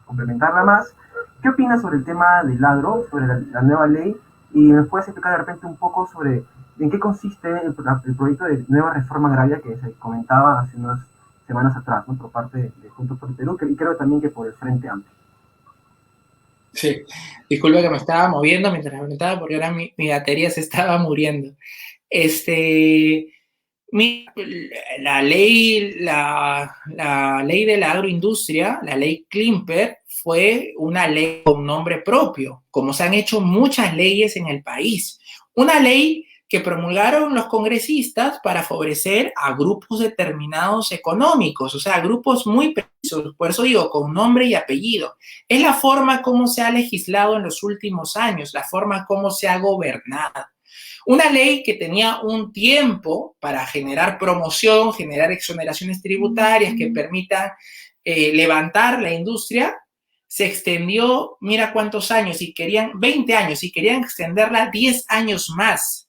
complementarla más. ¿Qué opinas sobre el tema del agro, sobre la nueva ley? Y nos puedes explicar de repente un poco sobre en qué consiste el proyecto de nueva reforma agraria que se comentaba hace unas semanas atrás, ¿no? Por parte de Juntos por el Perú, y creo también que por el Frente Amplio. Sí, disculpa que me estaba moviendo mientras me preguntaba porque ahora mi batería se estaba muriendo. La ley de la agroindustria, la ley Klimper, fue una ley con nombre propio, como se han hecho muchas leyes en el país. Una ley que promulgaron los congresistas para favorecer a grupos determinados económicos, o sea, grupos muy precisos, por eso digo, con nombre y apellido. Es la forma como se ha legislado en los últimos años, la forma como se ha gobernado. Una ley que tenía un tiempo para generar promoción, generar exoneraciones tributarias que permitan levantar la industria, se extendió, mira cuántos años, y querían 20 años, y querían extenderla 10 años más.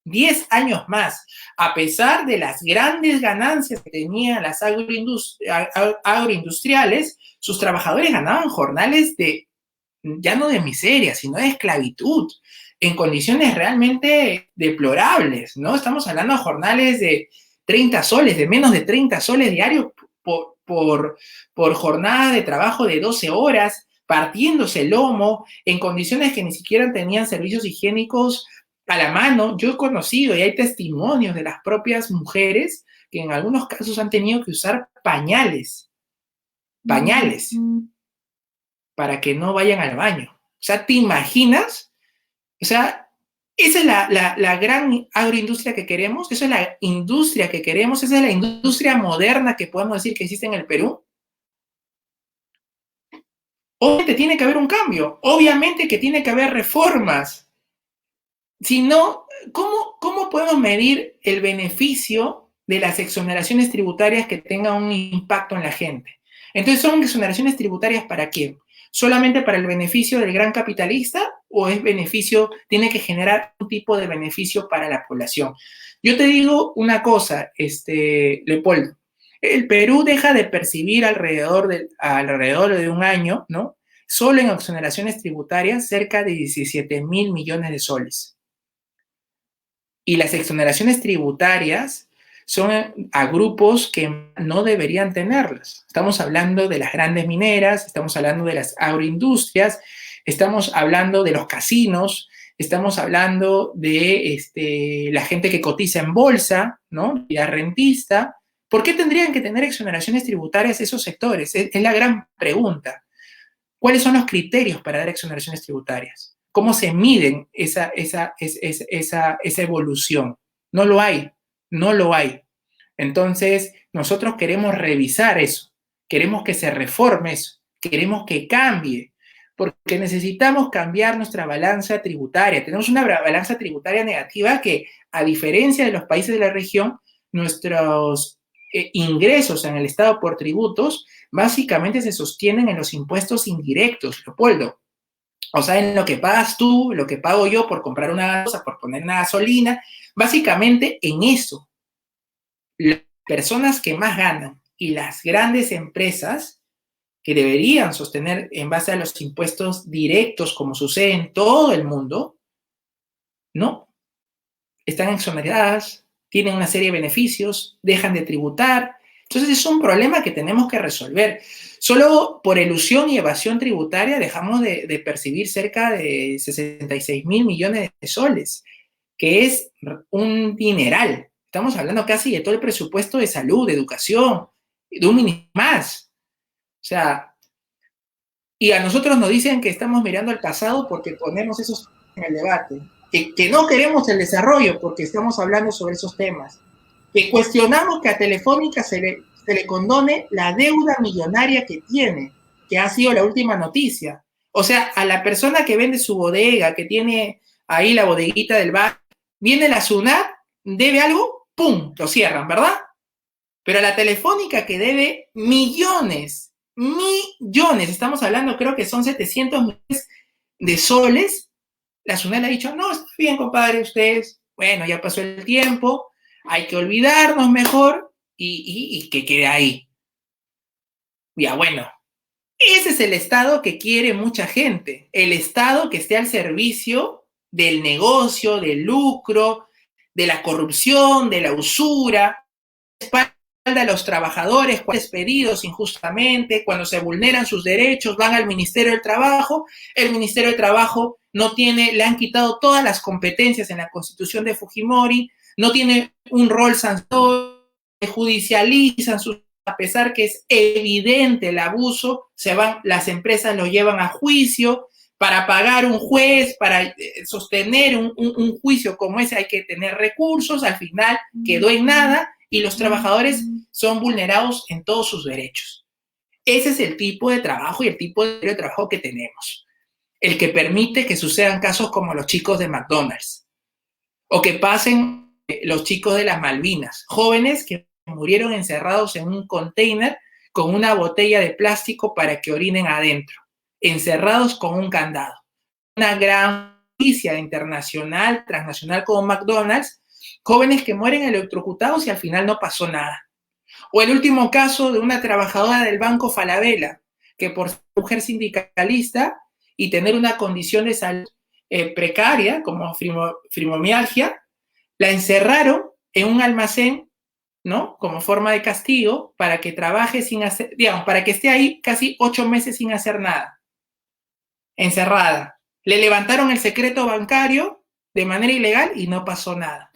10 años más, a pesar de las grandes ganancias que tenían las agroindustriales, sus trabajadores ganaban jornales de, ya no de miseria, sino de esclavitud, en condiciones realmente deplorables, ¿no? Estamos hablando de jornales de 30 soles, de menos de 30 soles diarios por jornada de trabajo de 12 horas, partiéndose el lomo, en condiciones que ni siquiera tenían servicios higiénicos a la mano. Yo he conocido y hay testimonios de las propias mujeres que en algunos casos han tenido que usar pañales para que no vayan al baño. O sea, ¿te imaginas? O sea, esa es la gran agroindustria que queremos, esa es la industria que queremos, esa es la industria moderna que podemos decir que existe en el Perú. Obviamente tiene que haber un cambio, obviamente que tiene que haber reformas. Si no, ¿cómo podemos medir el beneficio de las exoneraciones tributarias que tengan un impacto en la gente? Entonces, ¿son exoneraciones tributarias para quién? ¿Solamente para el beneficio del gran capitalista o es beneficio, tiene que generar un tipo de beneficio para la población? Yo te digo una cosa, Leopoldo, el Perú deja de percibir alrededor de un año, ¿no? Solo en exoneraciones tributarias cerca de 17.000 millones de soles. Y las exoneraciones tributarias son a grupos que no deberían tenerlas. Estamos hablando de las grandes mineras, estamos hablando de las agroindustrias, estamos hablando de los casinos, estamos hablando de la gente que cotiza en bolsa, ¿no? Y la rentista. ¿Por qué tendrían que tener exoneraciones tributarias esos sectores? Es la gran pregunta. ¿Cuáles son los criterios para dar exoneraciones tributarias? ¿Cómo se miden esa evolución? No lo hay, no lo hay. Entonces, nosotros queremos revisar eso, queremos que se reforme eso, queremos que cambie, porque necesitamos cambiar nuestra balanza tributaria. Tenemos una balanza tributaria negativa que, a diferencia de los países de la región, nuestros ingresos en el Estado por tributos básicamente se sostienen en los impuestos indirectos, Leopoldo. O sea, en lo que pagas tú, lo que pago yo por comprar una cosa, por poner una gasolina, básicamente en eso. Las personas que más ganan y las grandes empresas que deberían sostener en base a los impuestos directos, como sucede en todo el mundo, no. Están exoneradas, tienen una serie de beneficios, dejan de tributar. Entonces es un problema que tenemos que resolver. Solo por elusión y evasión tributaria dejamos de percibir cerca de 66.000 millones de soles, que es un dineral. Estamos hablando casi de todo el presupuesto de salud, de educación, de un mínimo más. O sea, y a nosotros nos dicen que estamos mirando al pasado porque ponemos esos en el debate, que no queremos el desarrollo porque estamos hablando sobre esos temas, que cuestionamos que a Telefónica se se le condone la deuda millonaria que tiene, que ha sido la última noticia. O sea, a la persona que vende su bodega, que tiene ahí la bodeguita del bar, viene la SUNAT, debe algo, ¡pum!, lo cierran, ¿verdad? Pero a la Telefónica, que debe millones, estamos hablando, creo que son 700 millones de soles, la SUNAT le ha dicho, no, está bien, compadre, ustedes, bueno, ya pasó el tiempo, hay que olvidarnos mejor y que quede ahí. Ya, bueno, ese es el Estado que quiere mucha gente, el Estado que esté al servicio del negocio, del lucro, de la corrupción, de la usura, espalda a los trabajadores cuando despedidos injustamente, cuando se vulneran sus derechos, van al Ministerio del Trabajo, el Ministerio del Trabajo no tiene, le han quitado todas las competencias en la Constitución de Fujimori, no tiene un rol sancionador, se judicializan sus, a pesar que es evidente el abuso, se van, las empresas lo llevan a juicio. Para pagar un juez, para sostener un juicio como ese hay que tener recursos, al final quedó en nada y los trabajadores son vulnerados en todos sus derechos. Ese es el tipo de trabajo y el tipo de trabajo que tenemos. El que permite que sucedan casos como los chicos de McDonald's o que pasen los chicos de las Malvinas, jóvenes que murieron encerrados en un container con una botella de plástico para que orinen adentro, encerrados con un candado. Una gran noticia internacional, transnacional como McDonald's, jóvenes que mueren electrocutados y al final no pasó nada. O el último caso de una trabajadora del Banco Falabella, que por ser mujer sindicalista y tener una condición de salud precaria, como fibromialgia, la encerraron en un almacén, ¿no?, como forma de castigo, para que trabaje sin hacer, digamos, para que esté ahí casi 8 meses sin hacer nada, encerrada. Le levantaron el secreto bancario de manera ilegal y no pasó nada.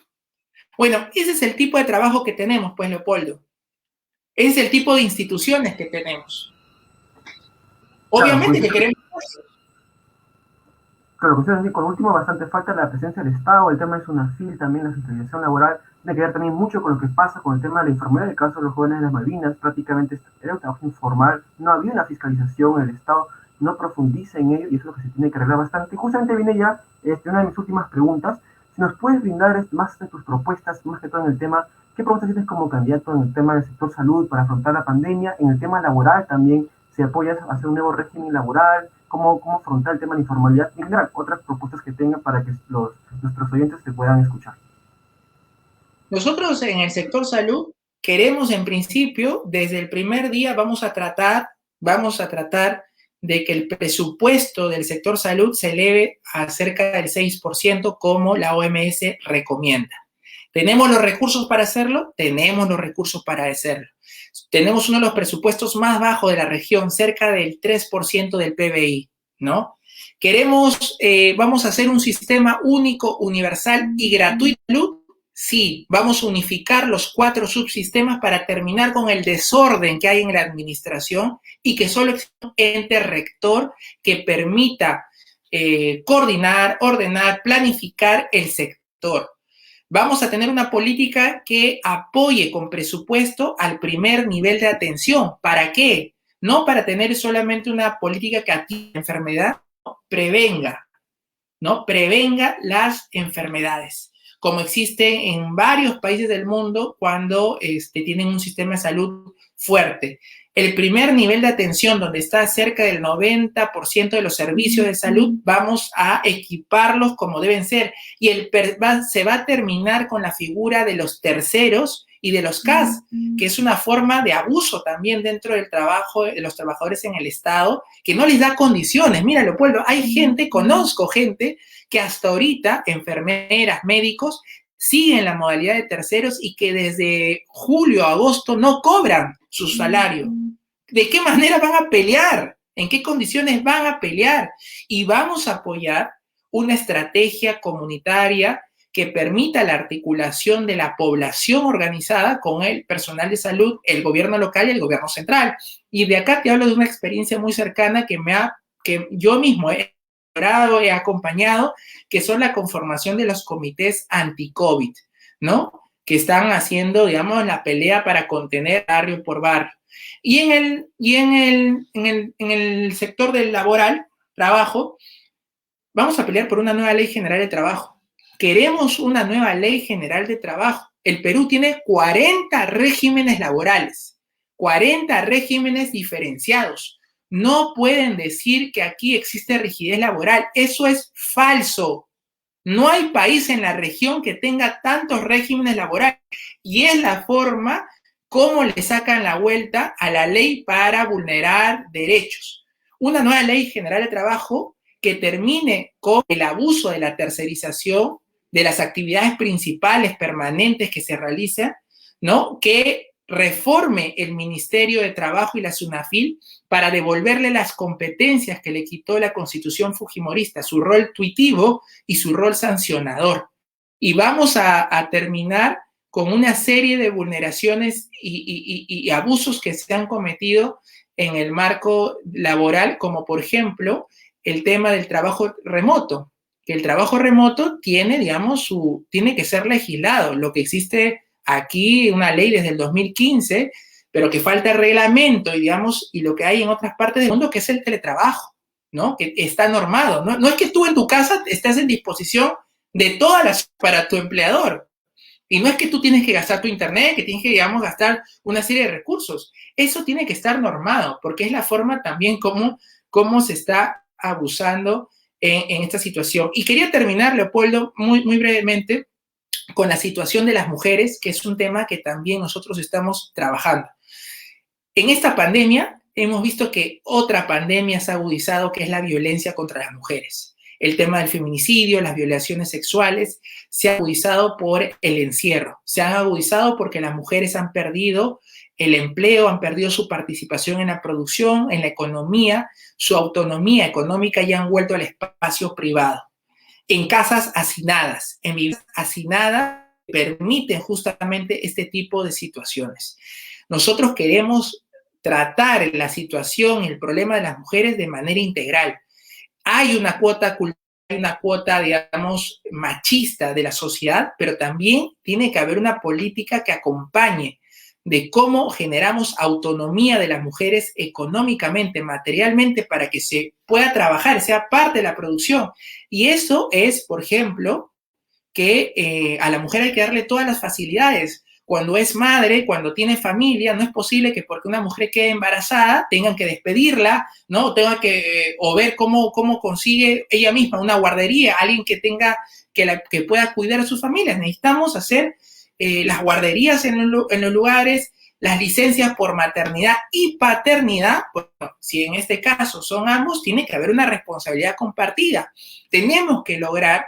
Bueno, ese es el tipo de trabajo que tenemos, pues, Leopoldo. Ese es el tipo de instituciones que tenemos. Obviamente, claro, que queremos... Claro, que decir, por último, bastante falta la presencia del Estado, el tema es una FIL, también la fiscalización laboral, tiene que ver también mucho con lo que pasa con el tema de la informalidad, el caso de los jóvenes de las Malvinas, prácticamente era un trabajo informal, no había una fiscalización, el Estado no profundiza en ello y eso es lo que se tiene que arreglar bastante. Y justamente viene ya una de mis últimas preguntas, si nos puedes brindar más de tus propuestas, más que todo en el tema, ¿qué propuestas tienes como candidato en el tema del sector salud para afrontar la pandemia? En el tema laboral también, ¿se apoya a hacer un nuevo régimen laboral? ¿Cómo afrontar el tema de informalidad? Y general, otras propuestas que tenga para que nuestros oyentes te puedan escuchar. Nosotros en el sector salud queremos, en principio, desde el primer día vamos a tratar de que el presupuesto del sector salud se eleve a cerca del 6%, como la OMS recomienda. ¿Tenemos los recursos para hacerlo? Tenemos los recursos para hacerlo. Tenemos uno de los presupuestos más bajos de la región, cerca del 3% del PBI, ¿no? Vamos a hacer un sistema único, universal y gratuito de salud. Sí, vamos a unificar los 4 subsistemas para terminar con el desorden que hay en la administración y que solo existe un ente rector que permita coordinar, ordenar, planificar el sector. Vamos a tener una política que apoye con presupuesto al primer nivel de atención. ¿Para qué? No para tener solamente una política que atienda la enfermedad, prevenga, ¿no? Prevenga las enfermedades, como existe en varios países del mundo cuando tienen un sistema de salud fuerte. El primer nivel de atención, donde está cerca del 90% de los servicios de salud, vamos a equiparlos como deben ser. Y se va a terminar con la figura de los terceros y de los CAS, que es una forma de abuso también dentro del trabajo de los trabajadores en el Estado, que no les da condiciones. Mira, Leopoldo, conozco gente que hasta ahorita, enfermeras, médicos, siguen la modalidad de terceros y que desde julio a agosto no cobran su salario. ¿De qué manera van a pelear? ¿En qué condiciones van a pelear? Y vamos a apoyar una estrategia comunitaria que permita la articulación de la población organizada con el personal de salud, el gobierno local y el gobierno central. Y de acá te hablo de una experiencia muy cercana que yo mismo he acompañado, que son la conformación de los comités anti-COVID, ¿no? que están haciendo, digamos, la pelea para contener barrio por barrio. Y en el sector del laboral, trabajo, vamos a pelear por una nueva ley general de trabajo. Queremos una nueva ley general de trabajo. El Perú tiene 40 regímenes laborales, 40 regímenes diferenciados. No pueden decir que aquí existe rigidez laboral. Eso es falso. No hay país en la región que tenga tantos regímenes laborales. Y es la forma como le sacan la vuelta a la ley para vulnerar derechos. Una nueva ley general de trabajo que termine con el abuso de la tercerización de las actividades principales permanentes que se realizan, ¿no? Que reforme el Ministerio de Trabajo y la SUNAFIL para devolverle las competencias que le quitó la Constitución fujimorista, su rol tuitivo y su rol sancionador. Y vamos a terminar con una serie de vulneraciones y abusos que se han cometido en el marco laboral, como por ejemplo el tema del trabajo remoto, que el trabajo remoto tiene, digamos, tiene que ser legislado. Lo que existe aquí, una ley desde el 2015, pero que falta reglamento, y digamos, y lo que hay en otras partes del mundo, que es el teletrabajo, ¿no? Que está normado. No es que tú en tu casa estés en disposición de todas las para tu empleador. Y no es que tú tienes que gastar tu internet, que tienes que, digamos, gastar una serie de recursos. Eso tiene que estar normado, porque es la forma también como se está abusando en esta situación. Y quería terminar, Leopoldo, muy brevemente, con la situación de las mujeres, que es un tema que también nosotros estamos trabajando. En esta pandemia hemos visto que otra pandemia se ha agudizado, que es la violencia contra las mujeres. El tema del feminicidio, las violaciones sexuales, se ha agudizado por el encierro. Se han agudizado porque las mujeres han perdido el empleo, han perdido su participación en la producción, en la economía, su autonomía económica, y han vuelto al espacio privado. En casas hacinadas, en viviendas hacinadas, permiten justamente este tipo de situaciones. Nosotros queremos tratar la situación y el problema de las mujeres de manera integral. Hay una cuota cultural, hay una cuota, digamos, machista de la sociedad, pero también tiene que haber una política que acompañe de cómo generamos autonomía de las mujeres económicamente, materialmente, para que se pueda trabajar, sea parte de la producción. Y eso es, por ejemplo, que a la mujer hay que darle todas las facilidades. Cuando es madre, cuando tiene familia, no es posible que porque una mujer quede embarazada tengan que despedirla, ¿no? Tenga que o ver cómo consigue ella misma una guardería, alguien que tenga, que pueda cuidar a sus familias. Necesitamos hacer las guarderías en los lugares, las licencias por maternidad y paternidad. Bueno, si en este caso son ambos, tiene que haber una responsabilidad compartida. Tenemos que lograr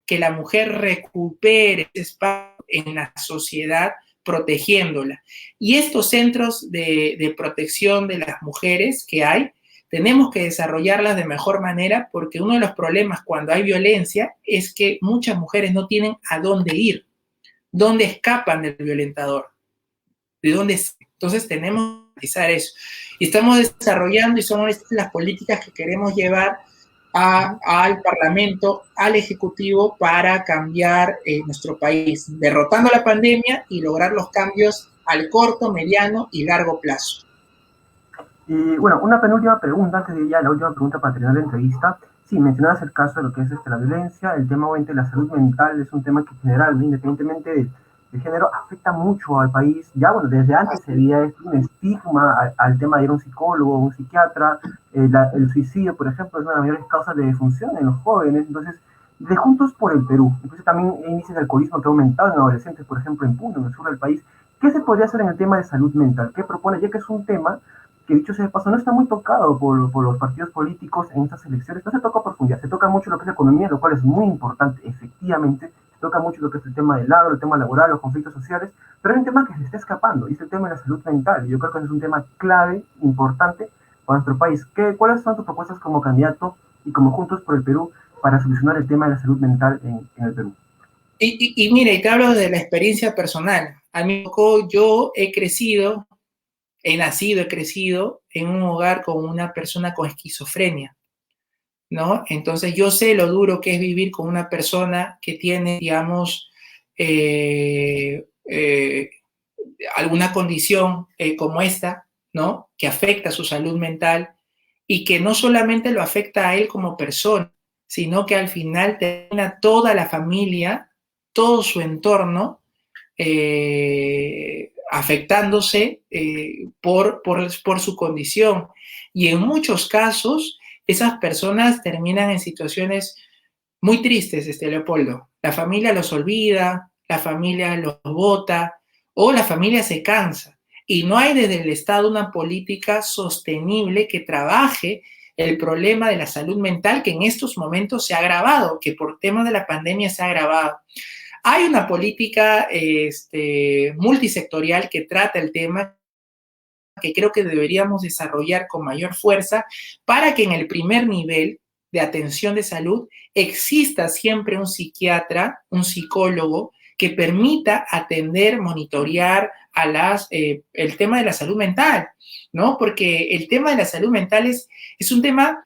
que la mujer recupere ese espacio en la sociedad, protegiéndola. Y estos centros de protección de las mujeres que hay, tenemos que desarrollarlas de mejor manera, porque uno de los problemas cuando hay violencia es que muchas mujeres no tienen a dónde ir, dónde escapan del violentador, de dónde. Entonces tenemos que analizar eso. Y estamos desarrollando, y son estas las políticas que queremos llevar al Parlamento, al Ejecutivo, para cambiar nuestro país, derrotando la pandemia y lograr los cambios al corto, mediano y largo plazo. Y bueno, una penúltima pregunta, antes de ya la última pregunta para terminar la entrevista. Sí, mencionabas el caso de lo que es la violencia, el tema obviamente de la salud mental es un tema que en general, independientemente de género, afecta mucho al país. Ya, bueno, desde antes se veía un estigma al tema de ir a un psicólogo, un psiquiatra. El suicidio, por ejemplo, es una de las mayores causas de defunción en los jóvenes. Entonces, de Juntos por el Perú, incluso también índices de alcoholismo que ha aumentado en adolescentes, por ejemplo, en Puno, en el sur del país. ¿Qué se podría hacer en el tema de salud mental? ¿Qué propone? Ya que es un tema que, dicho sea de paso, no está muy tocado por los partidos políticos en estas elecciones, no se toca a profundidad, se toca mucho lo que es la economía, lo cual es muy importante, efectivamente, se toca mucho lo que es el tema del agro, el tema laboral, los conflictos sociales, pero hay un tema que se está escapando, y es el tema de la salud mental, y yo creo que es un tema clave, importante para nuestro país. ¿Cuáles son tus propuestas como candidato y como Juntos por el Perú para solucionar el tema de la salud mental en el Perú? Y mira, y te hablo de la experiencia personal. A mí, yo he crecido en un hogar con una persona con esquizofrenia, ¿no? Entonces yo sé lo duro que es vivir con una persona que tiene, digamos, eh, alguna condición como esta, ¿no? Que afecta su salud mental y que no solamente lo afecta a él como persona, sino que al final termina toda la familia, todo su entorno, afectándose por su condición. Y en muchos casos, esas personas terminan en situaciones muy tristes, Leopoldo. La familia los olvida, la familia los vota o la familia se cansa. Y no hay desde el Estado una política sostenible que trabaje el problema de la salud mental que en estos momentos se ha agravado, que por temas de la pandemia se ha agravado. Hay una política multisectorial que trata el tema que creo que deberíamos desarrollar con mayor fuerza para que en el primer nivel de atención de salud exista siempre un psiquiatra, un psicólogo que permita atender, monitorear el tema de la salud mental, ¿no? Porque el tema de la salud mental es un tema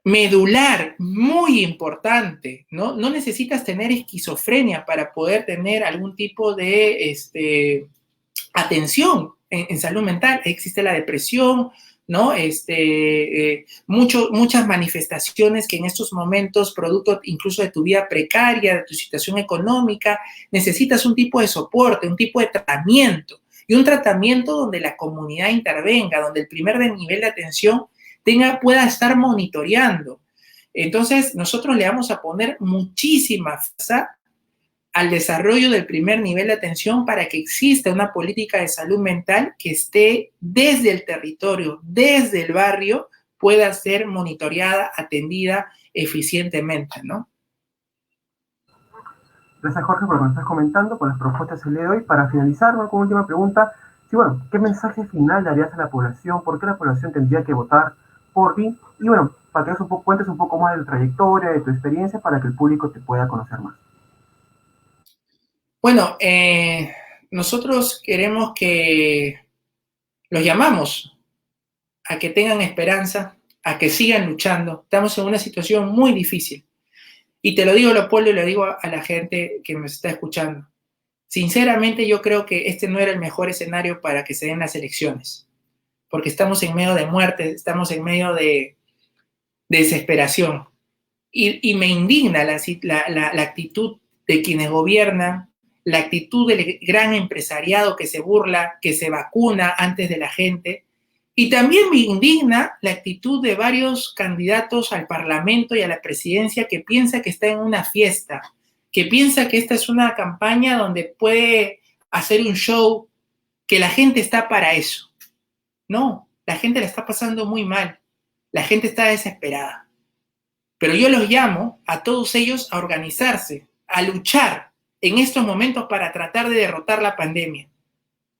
medular, muy importante, ¿no? No necesitas tener esquizofrenia para poder tener algún tipo de atención en salud mental. Existe la depresión, ¿no? Muchas manifestaciones que en estos momentos, producto incluso de tu vida precaria, de tu situación económica, necesitas un tipo de soporte, un tipo de tratamiento, y un tratamiento donde la comunidad intervenga, donde el primer nivel de atención pueda estar monitoreando. Entonces, nosotros le vamos a poner muchísima fuerza al desarrollo del primer nivel de atención para que exista una política de salud mental que esté desde el territorio, desde el barrio, pueda ser monitoreada, atendida eficientemente, ¿no? Gracias, Jorge, por lo que nos estás comentando, por las propuestas que le doy. Para finalizar, ¿no?, con última pregunta, sí, bueno, ¿qué mensaje final darías a la población? ¿Por qué la población tendría que votar por ti? Y bueno, para que cuentes un poco más de tu trayectoria, de tu experiencia, para que el público te pueda conocer más. Bueno, nosotros queremos los llamamos a que tengan esperanza, a que sigan luchando. Estamos en una situación muy difícil. Y te lo digo, Leopoldo, y lo digo a la gente que me está escuchando. Sinceramente, yo creo que este no era el mejor escenario para que se den las elecciones, porque estamos en medio de muerte, estamos en medio de desesperación. Y me indigna la actitud de quienes gobiernan, la actitud del gran empresariado que se burla, que se vacuna antes de la gente. Y también me indigna la actitud de varios candidatos al Parlamento y a la presidencia que piensa que está en una fiesta, que piensa que esta es una campaña donde puede hacer un show, que la gente está para eso. No, la gente la está pasando muy mal, la gente está desesperada. Pero yo los llamo a todos ellos a organizarse, a luchar en estos momentos para tratar de derrotar la pandemia.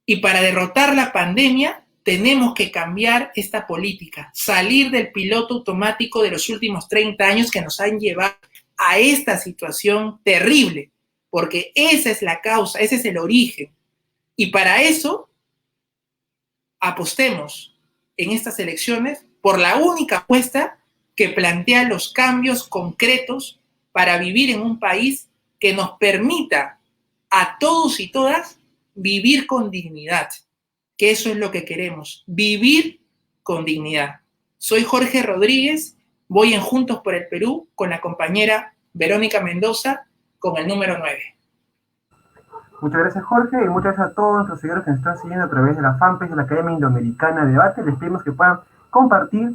Y para derrotar la pandemia tenemos que cambiar esta política, salir del piloto automático de los últimos 30 años que nos han llevado a esta situación terrible, porque esa es la causa, ese es el origen. Y para eso apostemos en estas elecciones por la única apuesta que plantea los cambios concretos para vivir en un país que nos permita a todos y todas vivir con dignidad, que eso es lo que queremos, vivir con dignidad. Soy Jorge Rodríguez, voy en Juntos por el Perú con la compañera Verónica Mendoza con el número 9. Muchas gracias, Jorge, y muchas gracias a todos nuestros seguidores que nos están siguiendo a través de la fanpage de la Academia Indoamericana de Debate. Les pedimos que puedan compartir.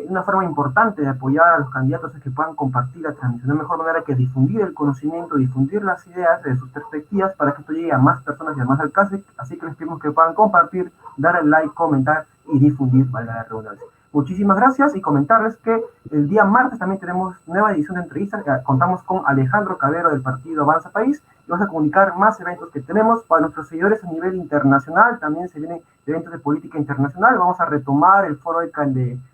Una forma importante de apoyar a los candidatos es que puedan compartir la transmisión. No hay mejor manera que difundir el conocimiento, difundir las ideas de sus perspectivas para que esto llegue a más personas y a más alcance. Así que les pedimos que puedan compartir, dar el like, comentar y difundir, valga la redundancia. Muchísimas gracias y comentarles que el día martes también tenemos nueva edición de entrevistas. Contamos con Alejandro Cabero del partido Avanza País y vamos a comunicar más eventos que tenemos para nuestros seguidores a nivel internacional. También se vienen eventos de política internacional. Vamos a retomar el foro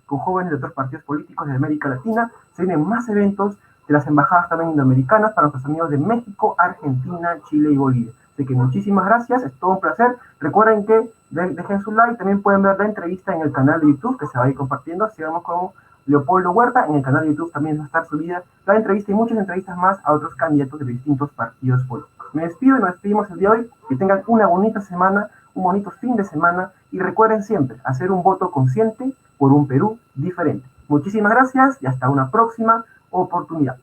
con jóvenes de otros partidos políticos de América Latina. Se vienen más eventos de las embajadas también indoamericanas para nuestros amigos de México, Argentina, Chile y Bolivia. Así que muchísimas gracias, es todo un placer. Recuerden que dejen su like, también pueden ver la entrevista en el canal de YouTube que se va a ir compartiendo. Sigamos con Leopoldo Huerta, en el canal de YouTube también va a estar subida la entrevista y muchas entrevistas más a otros candidatos de distintos partidos políticos. Me despido y nos despedimos el día de hoy. Que tengan una bonita semana, un bonito fin de semana y recuerden siempre hacer un voto consciente por un Perú diferente. Muchísimas gracias y hasta una próxima oportunidad.